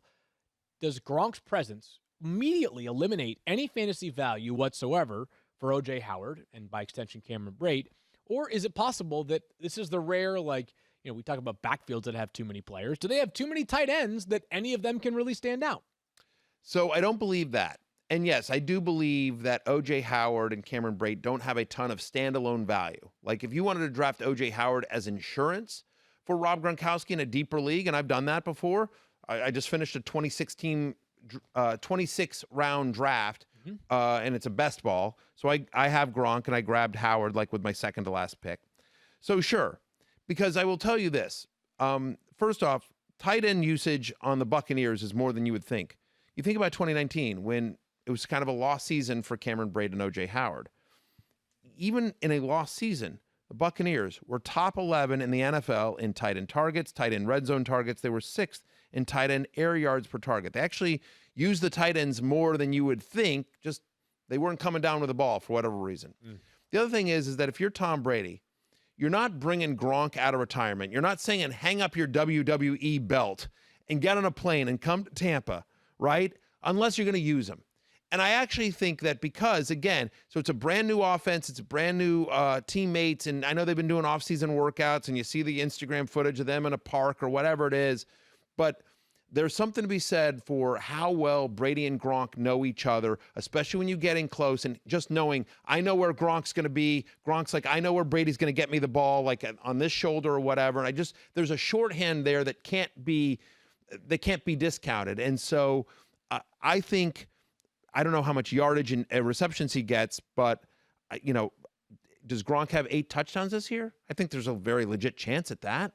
does Gronk's presence immediately eliminate any fantasy value whatsoever for O.J. Howard and, by extension, Cameron Brate? Or is it possible that this is the rare, we talk about backfields that have too many players. Do they have too many tight ends that any of them can really stand out? So I don't believe that. And yes, I do believe that O.J. Howard and Cameron Brate don't have a ton of standalone value. Like if you wanted to draft O.J. Howard as insurance for Rob Gronkowski in a deeper league, and I've done that before, I just finished a 26-round draft and it's a best ball. So I have Gronk, and I grabbed Howard like with my second to last pick. So sure, because I will tell you this. First off, tight end usage on the Buccaneers is more than you would think. You think about 2019 when it was kind of a lost season for Cameron Brate and O.J. Howard. Even in a lost season, the Buccaneers were top 11 in the NFL in tight end targets, tight end red zone targets. They were 6th in tight end air yards per target. They actually used the tight ends more than you would think. Just they weren't coming down with the ball for whatever reason. The other thing is that if you're Tom Brady, you're not bringing Gronk out of retirement. You're not saying hang up your WWE belt and get on a plane and come to Tampa, right? Unless you're going to use him. And I actually think that because, again, so it's a brand new offense, it's a brand new teammates, and I know they've been doing off-season workouts, and you see the Instagram footage of them in a park or whatever it is, but there's something to be said for how well Brady and Gronk know each other, especially when you get in close and just knowing, I know where Gronk's going to be. Gronk's like, I know where Brady's going to get me the ball, like on this shoulder or whatever. And there's a shorthand there that can't be discounted. And so I think, I don't know how much yardage and receptions he gets, but, does Gronk have 8 touchdowns this year? I think there's a very legit chance at that.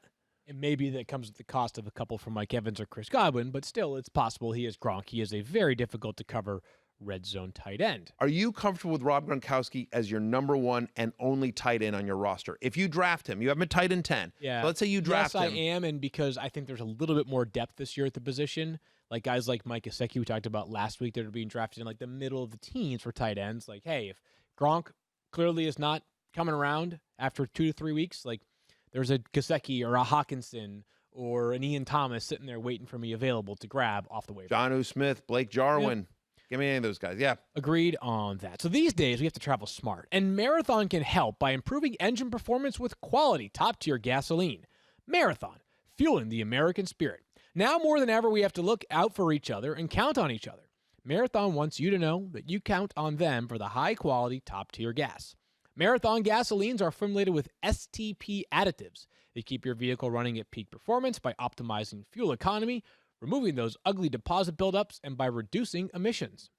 And maybe that comes at the cost of a couple from Mike Evans or Chris Godwin, but still, it's possible he is Gronk. He is a very difficult to cover red zone tight end. Are you comfortable with Rob Gronkowski as your number 1 and only tight end on your roster? If you draft him, you have him at tight end 10. Yeah. So let's say you draft him. Yes, I am, and because I think there's a little bit more depth this year at the position, like guys like Mike Gesicki we talked about last week that are being drafted in like the middle of the teens for tight ends. Like, hey, if Gronk clearly is not coming around after 2 to 3 weeks, like there's a Gesicki or a Hawkinson or an Ian Thomas sitting there waiting for me available to grab off the waiver. Jonnu Smith, Blake Jarwin. Yeah. Give me any of those guys. Yeah. Agreed on that. So these days, we have to travel smart, and Marathon can help by improving engine performance with quality, top-tier gasoline. Marathon, fueling the American spirit. Now more than ever, we have to look out for each other and count on each other. Marathon wants you to know that you count on them for the high-quality, top-tier gas. Marathon gasolines are formulated with STP additives. They keep your vehicle running at peak performance by optimizing fuel economy, removing those ugly deposit buildups, and by reducing emissions.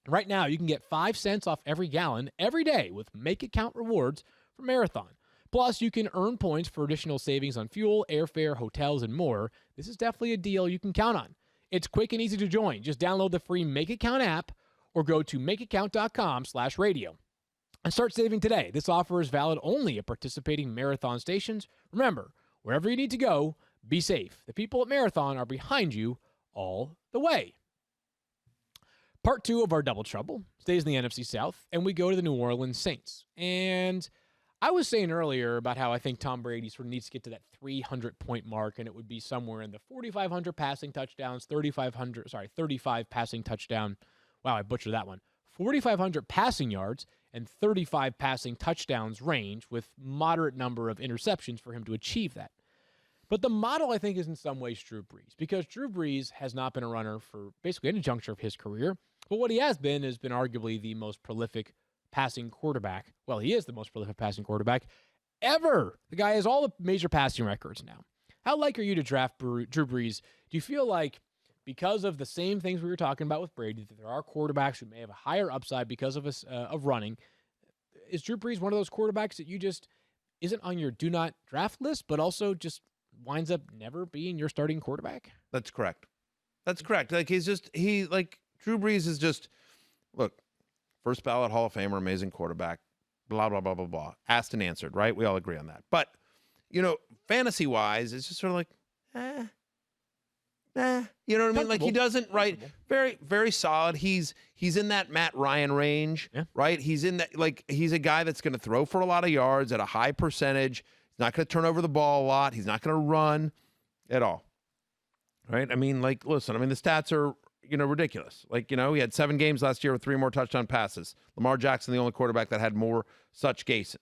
Right now, you can get 5 cents off every gallon every day with Make It Count rewards from Marathon. Plus, you can earn points for additional savings on fuel, airfare, hotels, and more. This is definitely a deal you can count on. It's quick and easy to join. Just download the free Make It Count app or go to makeitcount.com/radio. And start saving today. This offer is valid only at participating Marathon stations. Remember, wherever you need to go, be safe. The people at Marathon are behind you all the way. Part 2 of our Double Trouble stays in the NFC South, and we go to the New Orleans Saints. And I was saying earlier about how I think Tom Brady sort of needs to get to that 300-point mark, and it would be somewhere in the 4,500 passing touchdowns, 35 passing touchdown. Wow, I butchered that one. 4,500 passing yards and 35 passing touchdowns range with moderate number of interceptions for him to achieve that. But the model, I think, is in some ways Drew Brees, because Drew Brees has not been a runner for basically any juncture of his career. But what he has been arguably the most prolific passing quarterback. Well, he is the most prolific passing quarterback ever. The guy has all the major passing records now. How likely are you to draft Drew Brees? Do you feel like, because of the same things we were talking about with Brady, that there are quarterbacks who may have a higher upside because of running, is Drew Brees one of those quarterbacks that you just isn't on your do not draft list, but also just winds up never being your starting quarterback? That's correct. Like Drew Brees is just, look, first ballot Hall of Famer, amazing quarterback, blah, blah, blah, blah, blah. Asked and answered, right? We all agree on that. But, fantasy wise, it's just sort of like, you know what I mean? Like, he doesn't, right? Very, very solid. He's in that Matt Ryan range, right? He's in that, like, he's a guy that's going to throw for a lot of yards at a high percentage. He's not going to turn over the ball a lot. He's not going to run at all, right? I mean, like, listen, the stats are, ridiculous. Like, he had 7 games last year with 3 more touchdown passes. Lamar Jackson, the only quarterback that had more such games.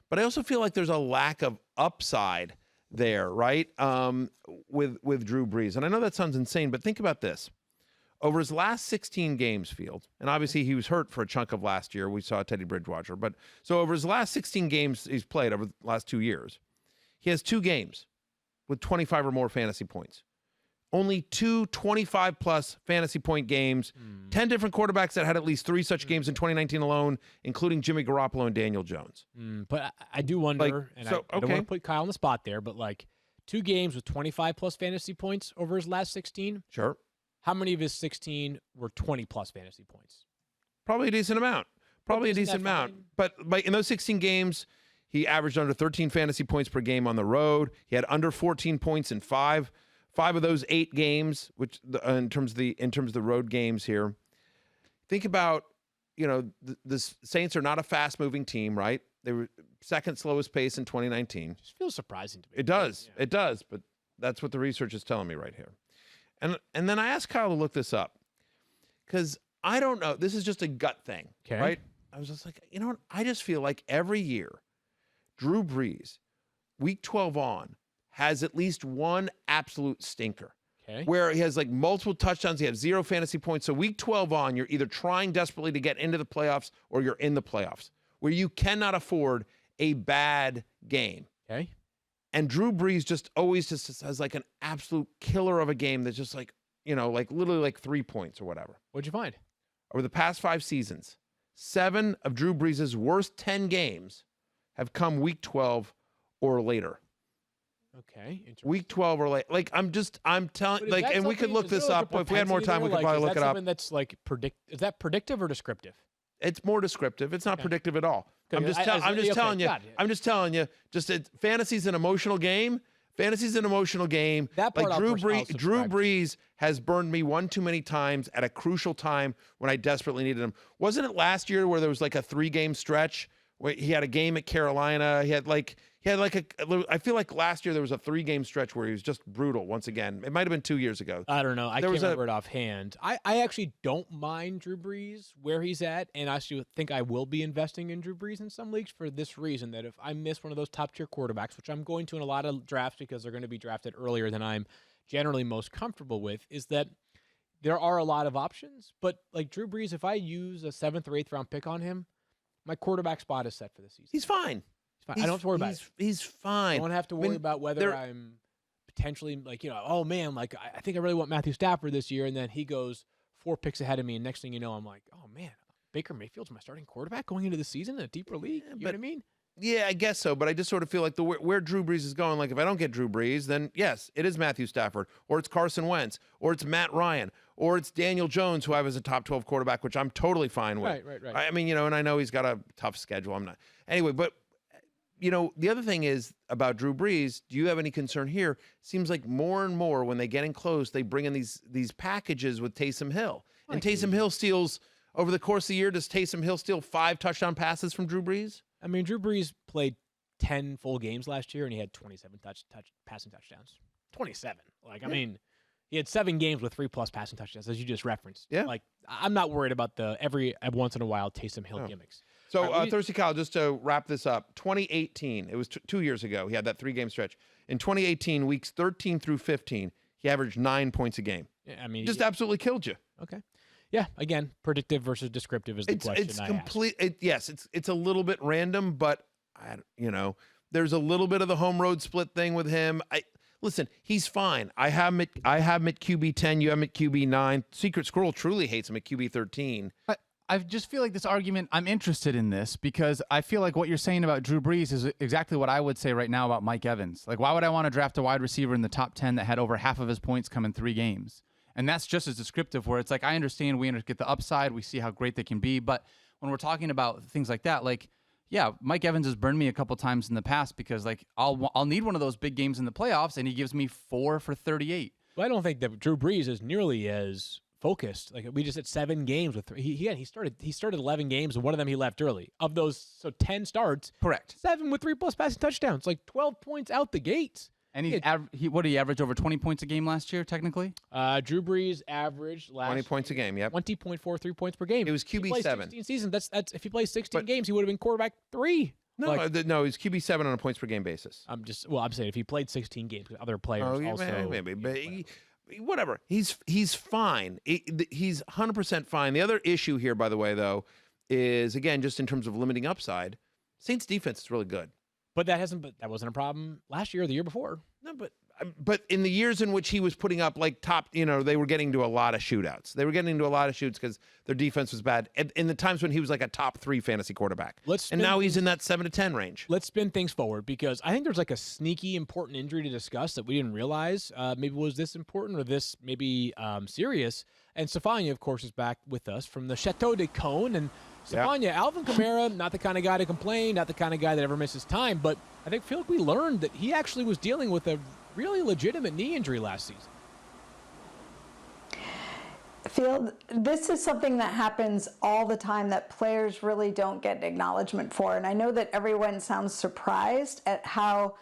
But I also feel like there's a lack of upside there, right? With Drew Brees. And I know that sounds insane, but think about this. Over his last 16 games, Field, and obviously he was hurt for a chunk of last year. We saw Teddy Bridgewater. But so over his last 16 games he's played over the last 2 years, he has 2 games with 25 or more fantasy points. only 2 25-plus fantasy point games, 10 different quarterbacks that had at least 3 such games in 2019 alone, including Jimmy Garoppolo and Daniel Jones. But I do wonder, Like, and so, I don't okay. want to put Kyle on the spot there, but like 2 games with 25-plus fantasy points over his last 16, Sure. how many of his 16 were 20-plus fantasy points? Probably a decent amount. Probably a isn't decent that amount. fine? But like in those 16 games, he averaged under 13 fantasy points per game on the road. He had under 14 points in 5 of those 8 games, which in terms of the road games here. Think about, the Saints are not a fast-moving team, right? They were second slowest pace in 2019. Just feels surprising to me. It does. Yeah. It does. But that's what the research is telling me right here. And then I asked Kyle to look this up because I don't know. This is just a gut thing, Okay. right? I was just like, you know what? I just feel like every year, Drew Brees, week 12 on, has at least one absolute stinker. Okay. Where he has like multiple touchdowns, he has 0 fantasy points. So week 12 on, you're either trying desperately to get into the playoffs or you're in the playoffs, where you cannot afford a bad game. Okay. And Drew Brees just always just has like an absolute killer of a game that's just like, like literally like 3 points or whatever. What'd you find? Over the past 5 seasons, 7 of Drew Brees' worst 10 games have come week 12 or later. Okay. Interesting. Week 12 or late. Like I'm telling, But is like, that and we could something- look is there this like a up. If we had more propensity time, we there? could Like, probably is look that it up. something that's like is that predictive or descriptive? It's more descriptive. It's not predictive at all. Okay, I'm just okay, telling you. got it. I'm just telling you. Fantasy's an emotional game. Fantasy's an emotional game. That part like I'll Drew subscribe Brees has burned me one too many times at a crucial time when I desperately needed him. Wasn't it last year where there was like a 3-game stretch where he had a game at Carolina? I feel like last year there was a 3-game stretch where he was just brutal once again. It might have been 2 years ago. I don't know. I There can't was a- remember it offhand. I actually don't mind Drew Brees where he's at, and I actually think I will be investing in Drew Brees in some leagues for this reason, that if I miss one of those top-tier quarterbacks, which I'm going to in a lot of drafts because they're going to be drafted earlier than I'm generally most comfortable with, is that there are a lot of options. But like Drew Brees, if I use a 7th or 8th round pick on him, my quarterback spot is set for the season. He's fine. He's fine. I don't have to worry about it. He's fine. I don't have to I worry mean, about whether I'm potentially like, oh man, like I think I really want Matthew Stafford this year, and then he goes 4 picks ahead of me, and next thing you know, I'm like, oh man, Baker Mayfield's my starting quarterback going into the season in a deeper league. You know what I mean? Yeah, I guess so, but I just sort of feel like where Drew Brees is going, like if I don't get Drew Brees, then yes, it is Matthew Stafford, or it's Carson Wentz, or it's Matt Ryan, or it's Daniel Jones, who I have as a top 12 quarterback, which I'm totally fine with. Right. I mean, and I know he's got a tough schedule. I'm not. Anyway, but, the other thing is about Drew Brees, do you have any concern here? Seems like more and more when they get in close, they bring in these packages with Taysom Hill. And Taysom Hill steals, over the course of the year, does Taysom Hill steal 5 touchdown passes from Drew Brees? I mean, Drew Brees played 10 full games last year, and he had 27 passing touchdowns. 27. Like, I mean, he had 7 games with 3+ passing touchdowns, as you just referenced. Yeah. Like, I'm not worried about the every once in a while Taysom Hill gimmicks. So, All right, Thirsty Kyle, just to wrap this up, 2018, it was 2 years ago, he had that 3-game stretch. In 2018, weeks 13 through 15, he averaged 9 points a game. Yeah, I mean, Just absolutely killed you. okay. Yeah, again, predictive versus descriptive is the question It's I complete. Yes, it's a little bit random, but there's a little bit of the home road split thing with him. Listen, he's fine. I have him at QB 10. You have him at QB 9. Secret Squirrel truly hates him at QB 13. I just feel like this argument, I'm interested in this because I feel like what you're saying about Drew Brees is exactly what I would say right now about Mike Evans. Like, why would I want to draft a wide receiver in the top 10 that had over half of his points come in 3 games? And that's just as descriptive, where it's like, I understand we get the upside, we see how great they can be, but when we're talking about things like that, like, yeah, Mike Evans has burned me a couple times in the past because, like, I'll need one of those big games in the playoffs, and he gives me 4 for 38. Well, I don't think that Drew Brees is nearly as focused. Like, we just had 7 games with he started 11 games, and one of them he left early. Of those, so 10 starts, Correct. 7 with 3+ passing touchdowns, like 12 points out the gates. And what did he average, over 20 points a game last year, technically? Drew Brees averaged 20 points a game, yep. 20.43 points per game. It was If he QB plays 7. 16 seasons, that's if he plays 16 games, he would have been quarterback 3. No, no, he's QB 7 on a points per game basis. I'm saying if he played 16 games, other players also. Maybe, but whatever. He's fine. He's 100% fine. The other issue here, by the way, though, is again just in terms of limiting upside. Saints defense is really good. But that wasn't a problem last year or the year before. No, but but in the years in which he was putting up like top, they were getting to a lot of shootouts. They were getting into a lot of shoots because their defense was bad. In the times when he was like a top 3 fantasy quarterback. And now he's in that 7 to 10 range. Let's spin things forward because I think there's like a sneaky important injury to discuss that we didn't realize. Maybe was this important or this maybe serious? And Stefania, of course, is back with us from the Chateau de Cone. And Stefania, Alvin Kamara, not the kind of guy to complain, not the kind of guy that ever misses time, but I feel like we learned that he actually was dealing with a really legitimate knee injury last season. Field, this is something that happens all the time that players really don't get acknowledgement for. And I know that everyone sounds surprised at how,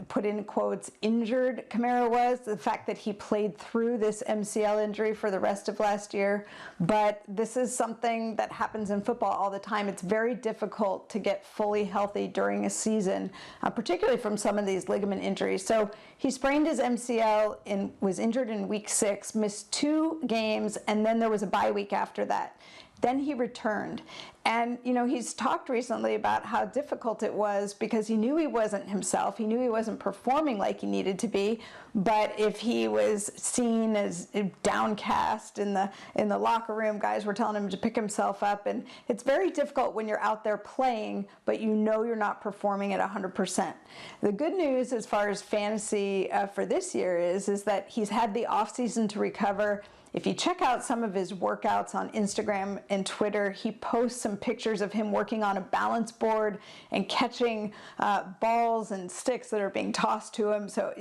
put in quotes, injured Kamara was, the fact that he played through this MCL injury for the rest of last year. But this is something that happens in football all the time. It's very difficult to get fully healthy during a season, particularly from some of these ligament injuries. So he sprained his MCL and was injured in week 6, missed 2 games, and then there was a bye week after that. Then he returned. And, he's talked recently about how difficult it was because he knew he wasn't himself. He knew he wasn't performing like he needed to be. But if he was seen as downcast in the locker room, guys were telling him to pick himself up. And it's very difficult when you're out there playing, but you're not performing at 100%. The good news as far as fantasy for this year is that he's had the offseason to recover. If you check out some of his workouts on Instagram and Twitter, he posts some pictures of him working on a balance board and catching balls and sticks that are being tossed to him. So,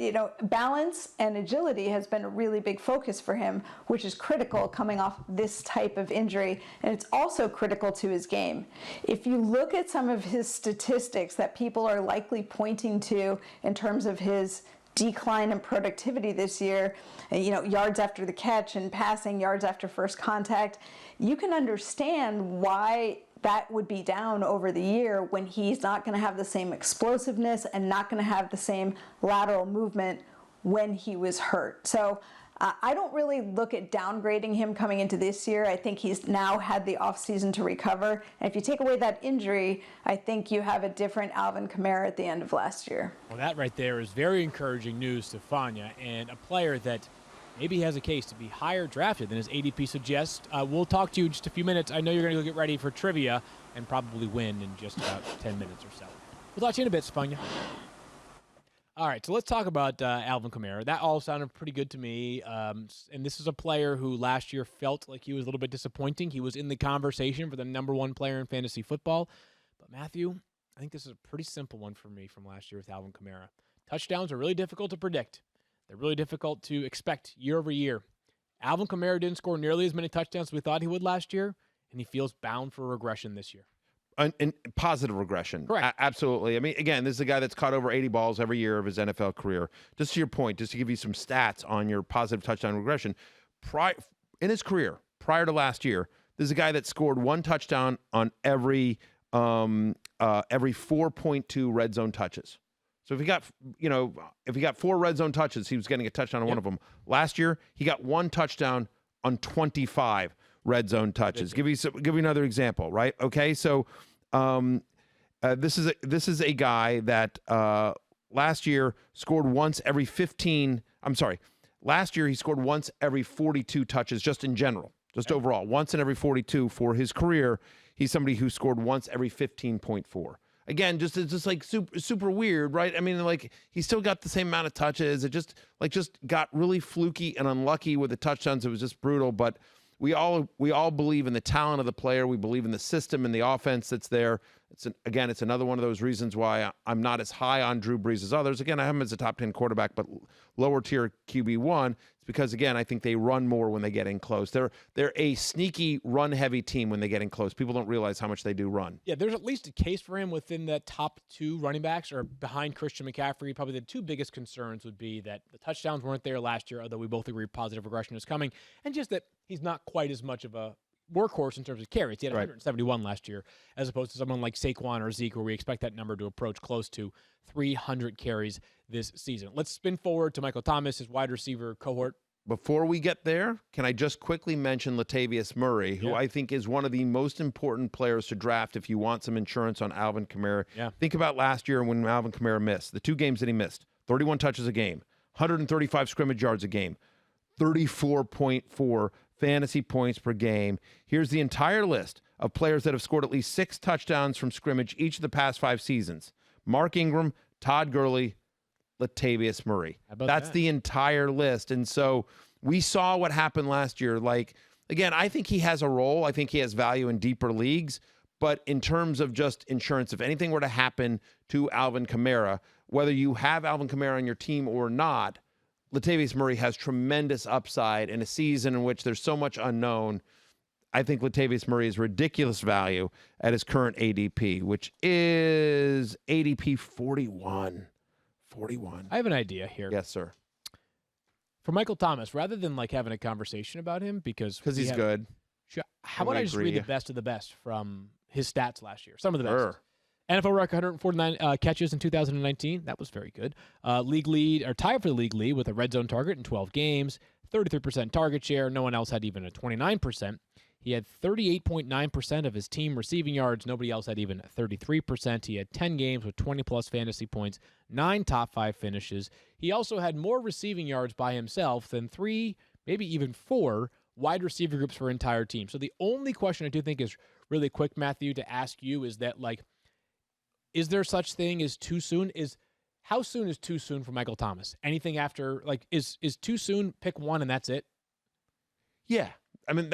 balance and agility has been a really big focus for him, which is critical coming off this type of injury. And it's also critical to his game. If you look at some of his statistics that people are likely pointing to in terms of his decline in productivity this year, yards after the catch and passing, yards after first contact, you can understand why that would be down over the year when he's not going to have the same explosiveness and not going to have the same lateral movement when he was hurt. So I don't really look at downgrading him coming into this year. I think he's now had the offseason to recover. And if you take away that injury, I think you have a different Alvin Kamara at the end of last year. Well, that right there is very encouraging news, Stefania, and a player that maybe has a case to be higher drafted than his ADP suggests. We'll talk to you in just a few minutes. I know you're going to go get ready for trivia and probably win in just about 10 minutes or so. We'll talk to you in a bit, Stefania. All right, so let's talk about Alvin Kamara. That all sounded pretty good to me. And this is a player who last year felt like he was a little bit disappointing. He was in the conversation for the #1 player in fantasy football. But, Matthew, I think this is a pretty simple one for me from last year with Alvin Kamara. Touchdowns are really difficult to predict. They're really difficult to expect year over year. Alvin Kamara didn't score nearly as many touchdowns as we thought he would last year, and he feels bound for regression this year. And positive regression. Correct. Absolutely. I mean, again, this is a guy that's caught over 80 balls every year of his NFL career. Just to your point, just to give you some stats on your positive touchdown regression, in his career, prior to last year, this is a guy that scored 1 touchdown on every 4.2 red zone touches. So if he got 4 red zone touches, he was getting a touchdown on one of them. Last year, he got 1 touchdown on 25 red zone touches. Give you another example, right? Okay, so this is a guy that last year scored once every 15. I'm sorry, last year he scored once every 42 touches, just in general, just overall, once in every 42 for his career. He's somebody who scored once every 15.4. Again, just like super weird, right? I mean, like he still got the same amount of touches. It just got really fluky and unlucky with the touchdowns. It was just brutal, but. We all believe in the talent of the player. We believe in the system and the offense that's there. It's another one of those reasons why I'm not as high on Drew Brees as others. Again, I have him as a top 10 quarterback, but lower tier QB1. It's because, again, I think they run more when they get in close. They're a sneaky run-heavy team when they get in close. People don't realize how much they do run. Yeah, there's at least a case for him within the top 2 running backs or behind Christian McCaffrey. Probably the 2 biggest concerns would be that the touchdowns weren't there last year, although we both agree positive regression is coming, and just that he's not quite as much of a workhorse in terms of carries. He had 171 last year, as opposed to someone like Saquon or Zeke, where we expect that number to approach close to 300 carries this season. Let's spin forward to Michael Thomas, his wide receiver cohort. Before we get there, can I just quickly mention Latavius Murray, who I think is one of the most important players to draft if you want some insurance on Alvin Kamara. Yeah. Think about last year when Alvin Kamara missed, the 2 games that he missed, 31 touches a game, 135 scrimmage yards a game, 34.4 fantasy points per game. Here's the entire list of players that have scored at least 6 touchdowns from scrimmage each of the past 5 seasons. Mark Ingram, Todd Gurley, Latavius Murray. That's the entire list. And so we saw what happened last year. Like, again, I think he has a role. I think he has value in deeper leagues. But in terms of just insurance, if anything were to happen to Alvin Kamara, whether you have Alvin Kamara on your team or not, Latavius Murray has tremendous upside in a season in which there's so much unknown. I think Latavius Murray is ridiculous value at his current ADP, which is ADP 41. 41. I have an idea here. Yes, sir. For Michael Thomas, rather than like having a conversation about him because He's good. How about I just read the best of the best from his stats last year? Some of the best. Sure. NFL record 149 catches in 2019. That was very good. League lead, or tied for the league lead with a red zone target in 12 games. 33% target share. No one else had even a 29%. He had 38.9% of his team receiving yards. Nobody else had even 33%. He had 10 games with 20-plus fantasy points, 9 top 5 finishes. He also had more receiving yards by himself than 3, maybe even 4 wide receiver groups for entire team. So the only question I do think is really quick, Matthew, to ask you is that, like, is there such thing as too soon? How soon is too soon for Michael Thomas? Anything after, like, is too soon, pick one and that's it? Yeah. I mean,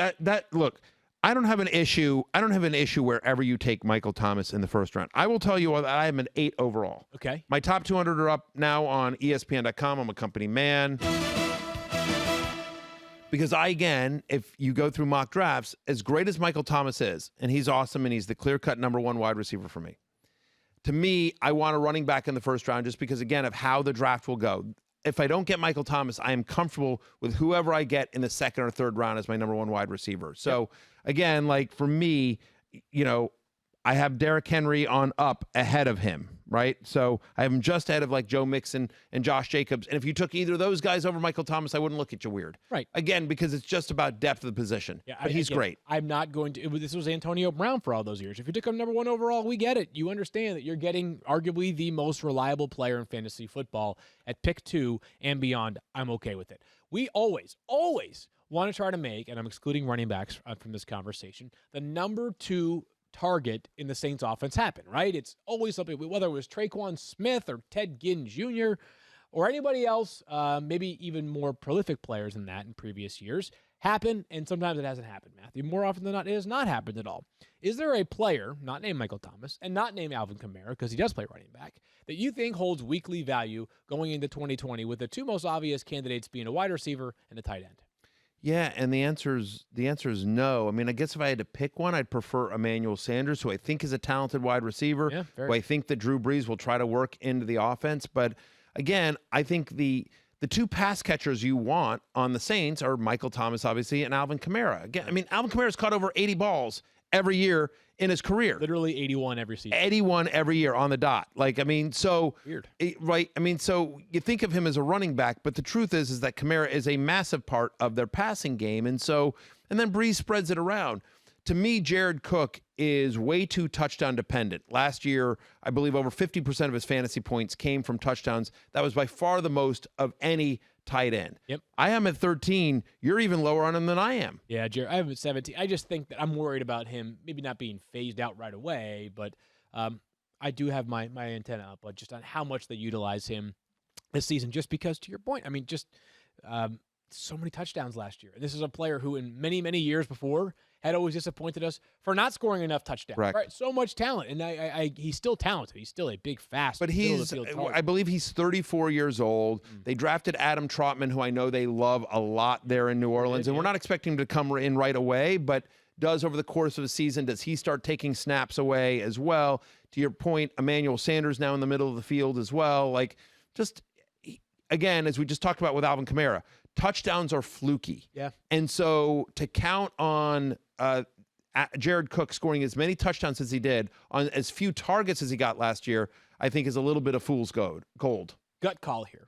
look, I don't have an issue wherever you take Michael Thomas in the first round. I will tell you that I am an 8 overall. Okay. My top 200 are up now on ESPN.com. I'm a company man. Because if you go through mock drafts, as great as Michael Thomas is, and he's awesome and he's the clear-cut number 1 wide receiver for me, to me, I want a running back in the first round just because, again, of how the draft will go. If I don't get Michael Thomas, I am comfortable with whoever I get in the second or third round as my number 1 wide receiver. So, again, like for me, I have Derrick Henry on up ahead of him, right? So I have him just ahead of like Joe Mixon and Josh Jacobs. And if you took either of those guys over Michael Thomas, I wouldn't look at you weird. Right. Again, because it's just about depth of the position. Yeah, but he's great. I'm not going to. This was Antonio Brown for all those years. If you took him number 1 overall, we get it. You understand that you're getting arguably the most reliable player in fantasy football at pick 2 and beyond. I'm okay with it. We always want to try to make, and I'm excluding running backs from this conversation, the number 2 target in the Saints offense happen, right? It's always something, whether it was Traquan Smith or Ted Ginn Jr. or anybody else, maybe even more prolific players than that in previous years, happen, and sometimes it hasn't happened, Matthew. More often than not, it has not happened at all. Is there a player, not named Michael Thomas, and not named Alvin Kamara, because he does play running back, that you think holds weekly value going into 2020 with the 2 most obvious candidates being a wide receiver and a tight end? Yeah, and the answer is no. I mean, I guess if I had to pick one, I'd prefer Emmanuel Sanders, who I think is a talented wide receiver, who I think that Drew Brees will try to work into the offense. But again, I think the 2 pass catchers you want on the Saints are Michael Thomas, obviously, and Alvin Kamara. Again, I mean, Alvin Kamara's caught over 80 balls every year in his career. Literally 81 every season. 81 every year on the dot. Like, I mean, so weird, right? I mean, so you think of him as a running back, but the truth is that Kamara is a massive part of their passing game, and then Brees spreads it around. To me, Jared Cook is way too touchdown dependent. Last year, I believe over 50% of his fantasy points came from touchdowns. That was by far the most of any tight end. Yep. I am at 13. You're even lower on him than I am. Yeah, Jared, I have him at 17. I just think that I'm worried about him maybe not being phased out right away, but I do have my antenna up just on how much they utilize him this season, just because, to your point, I mean, just so many touchdowns last year. And this is a player who in many, many years before had always disappointed us for not scoring enough touchdowns. Right? So much talent. And he's still talented. He's still a big, fast, but I believe he's 34 years old. They drafted Adam Trotman, who I know they love a lot there in New Orleans. And we're not expecting him to come in right away, but does over the course of the season, does he start taking snaps away as well? To your point, Emmanuel Sanders now in the middle of the field as well. Like, just, again, as we just talked about with Alvin Kamara, touchdowns are fluky. Yeah. And so to count on Jared Cook scoring as many touchdowns as he did on as few targets as he got last year, I think is a little bit of fool's gold. Gut call here.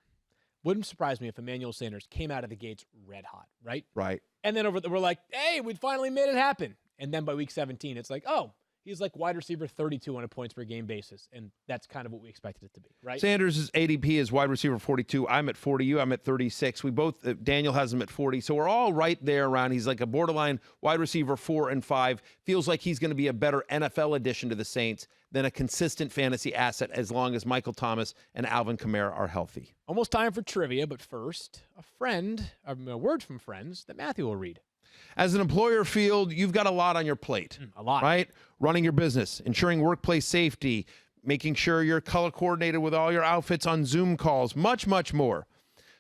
Wouldn't surprise me if Emmanuel Sanders came out of the gates red hot, right? Right. And then we're like, hey, we finally made it happen. And then by week 17, it's like, oh, he's like wide receiver 32 on a points per game basis, and that's kind of what we expected it to be, right? Sanders' ADP is wide receiver 42. I'm at 40. I'm at 36. We both, Daniel has him at 40. So we're all right there around. He's like a borderline wide receiver 4 and 5. Feels like he's going to be a better NFL addition to the Saints than a consistent fantasy asset as long as Michael Thomas and Alvin Kamara are healthy. Almost time for trivia, but first, a word from friends that Matthew will read. As an employer field, you've got a lot on your plate. A lot. Right? Running your business, ensuring workplace safety, making sure you're color coordinated with all your outfits on Zoom calls, much, much more.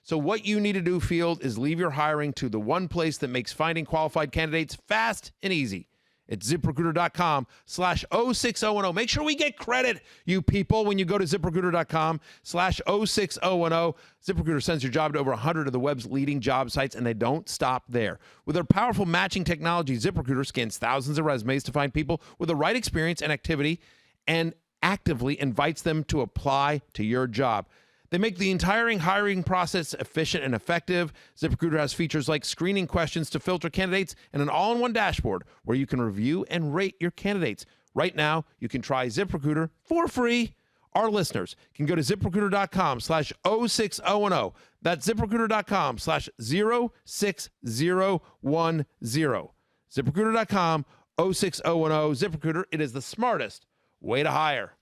So what you need to do, field, is leave your hiring to the one place that makes finding qualified candidates fast and easy. It's ZipRecruiter.com/06010. Make sure we get credit, you people, when you go to ZipRecruiter.com/06010. ZipRecruiter sends your job to over 100 of the web's leading job sites, and they don't stop there. With their powerful matching technology, ZipRecruiter scans thousands of resumes to find people with the right experience and activity and actively invites them to apply to your job. They make the entire hiring process efficient and effective. ZipRecruiter has features like screening questions to filter candidates and an all-in-one dashboard where you can review and rate your candidates. Right now, you can try ZipRecruiter for free. Our listeners can go to ZipRecruiter.com/06010. That's ZipRecruiter.com/06010. ZipRecruiter.com/06010. ZipRecruiter, it is the smartest way to hire.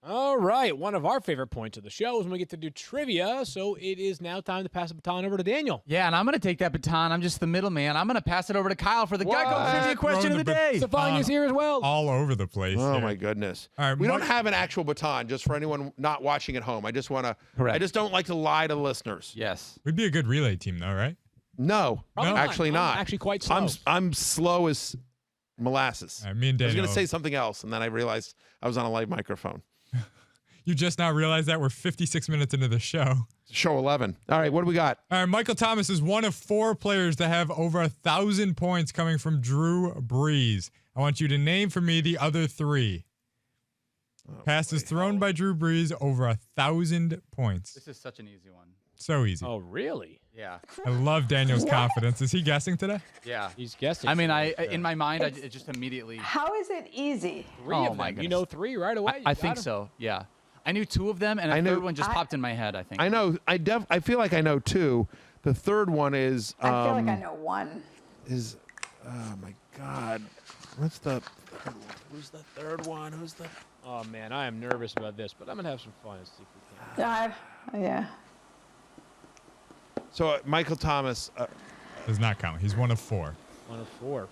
All right, one of our favorite points of the show is when we get to do trivia, so it is now time to pass the baton over to Daniel. Yeah, and I'm going to take that baton. I'm just the middleman. I'm going to pass it over to Kyle for the Geico trivia question of the day. Stefan is here as well. All over the place. Oh, here. my goodness. All right, we don't have an actual baton, just for anyone not watching at home. I just want to, Correct. I just don't like to lie to the listeners. Yes. We'd be a good relay team, though, right? No, Probably actually I'm not. actually quite slow. I'm slow as molasses. All right, me and I was Daniel. going to say something else, and then I realized I was on a live microphone. You just now realized that we're 56 minutes into the show. Show 11. All right, what do we got? All right, Michael Thomas is one of 4 players to have over 1,000 points coming from Drew Brees. I want you to name for me the other 3. Passes thrown by Drew Brees over 1,000 points. This is such an easy one. So easy. Oh, really? Yeah. I love Daniel's confidence. Is he guessing today? Yeah. He's guessing. I mean, in my mind, it just immediately. How is it easy? 3 Oh, of my them. You goodness. know 3 right away? You I got think 'em. so. Yeah. I knew 2 of them, and a I know- third one just popped in my head, I think. I know. I feel like I know 2. The third one is. I feel like I know one. Is. Oh my God. What's the third one? Who's the third one? Who's the? Oh, man, I am nervous about this, but I'm going to have some fun and see if we can. Yeah. So Michael Thomas. Does not count. He's one of 4. 1 of 4.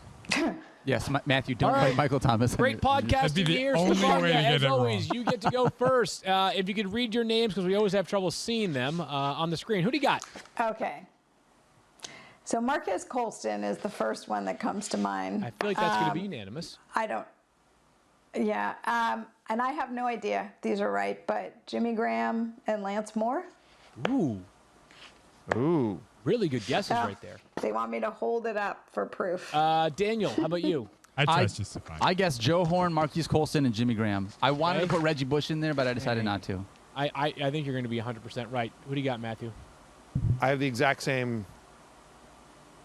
Yes, Matthew, don't All play right. Michael Thomas. Great That'd be podcasting the here. only Stefan, way to get as it always, wrong. you get to go first. If you could read your names, because we always have trouble seeing them on the screen. Who do you got? Okay. So Marcus Colston is the first one that comes to mind. I feel like that's going to be unanimous. I don't. Yeah. And I have no idea if these are right, but Jimmy Graham and Lance Moore. Ooh, Ooh. really good guesses Yeah. right there. They want me to hold it up for proof. Daniel, how about you? I trust you, Stefan. I guess Joe Horn, Marquise Colston, and Jimmy Graham. I wanted Okay. to put Reggie Bush in there, but I decided not to. I think you're going to be 100% right. Who do you got, Matthew? I have the exact same.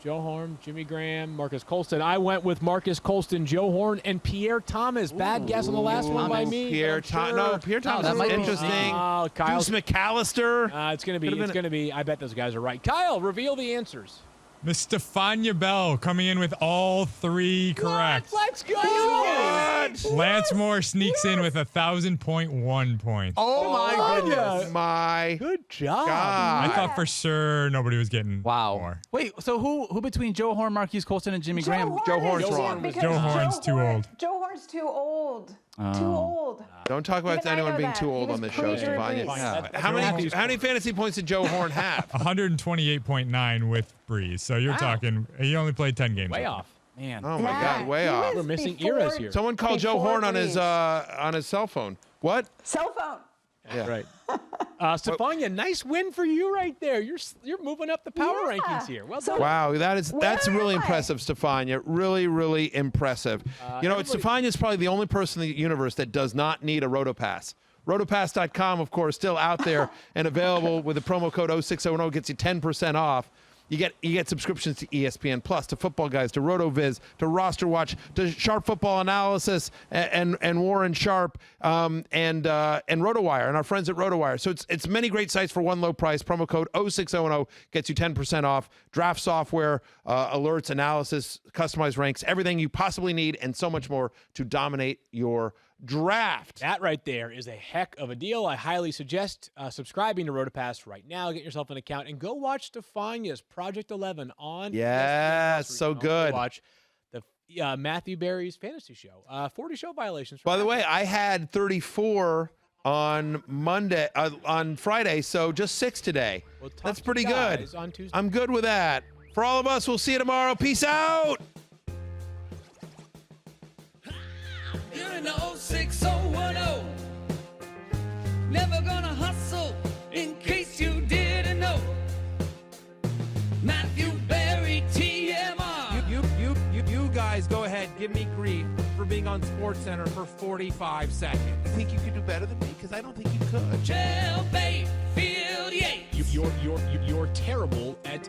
Joe Horn, Jimmy Graham, Marcus Colston. I went with Marcus Colston, Joe Horn, and Pierre Thomas. Bad guess on the last one by Thomas. me. Pierre but I'm Thomas. sure- No, Pierre Thomas that is might be interesting. Oh, Kyle. Deuce McAllister. It's going to be. Could've It's been- going to be. I bet those guys are right. Kyle, reveal the answers. Miss Stefania Bell coming in with all 3 correct. What? Let's go. Lance Moore sneaks in with 1,000.1 points. Oh, my goodness. My Good job. God. I thought for sure nobody was getting Wow. more. Wait, so who between Joe Horn, Marquise Colston, and Jimmy Graham? Joe Horn's is in wrong. because Joe Horn's too old. Joe Horn's too old. Too Oh. old. Don't talk about Even I anyone know being that. too He old was on this show, pre-Drew Stefania. Brees. Yeah. How many Matthew's fantasy points did Joe Horn have? 128.9 with Breeze. So you're Wow. talking, he only played 10 games. Way off. Man. Oh my Yeah, God, way he off. was We're missing before- eras here. Someone called Joe before Horn on his Brees. cell phone. What? Cell phone. Yeah. Right. Stefania, nice win for you right there. You're moving up the power Yeah. rankings here. Well So- done. Wow, that's Where really am I? impressive, Stefania. Really, really impressive. You know, everybody- Stefania's probably the only person in the universe that does not need a RotoPass. Rotopass.com, of course, still out there and available with the promo code 06010 gets you 10% off. You get subscriptions to ESPN Plus, to Football Guys, to RotoViz, to Roster Watch, to Sharp Football Analysis, and Warren Sharp, and RotoWire, and our friends at RotoWire. So it's many great sites for one low price. Promo code 06010 gets you 10% off. Draft software, alerts, analysis, customized ranks, everything you possibly need, and so much more to dominate your draft. That right there is a heck of a deal. I highly suggest subscribing to RotoPass right now. Get yourself an account and go watch Stefania's Project 11 on Yes, ESPN+, where so you can also good. watch the Matthew Berry's fantasy show. 40 show violations. By the way, I had 34 on Friday, so just 6 today. We'll talk That's to pretty you good. guys on Tuesday. I'm good with that. For all of us, we'll see you tomorrow. Peace out. You're in the 06010. Never gonna hustle in case you didn't know. Matthew Berry, TMR. You guys go ahead, give me grief for being on SportsCenter for 45 seconds. I think you could do better than me because I don't think you could. Jailbait, Field Yates. You're terrible at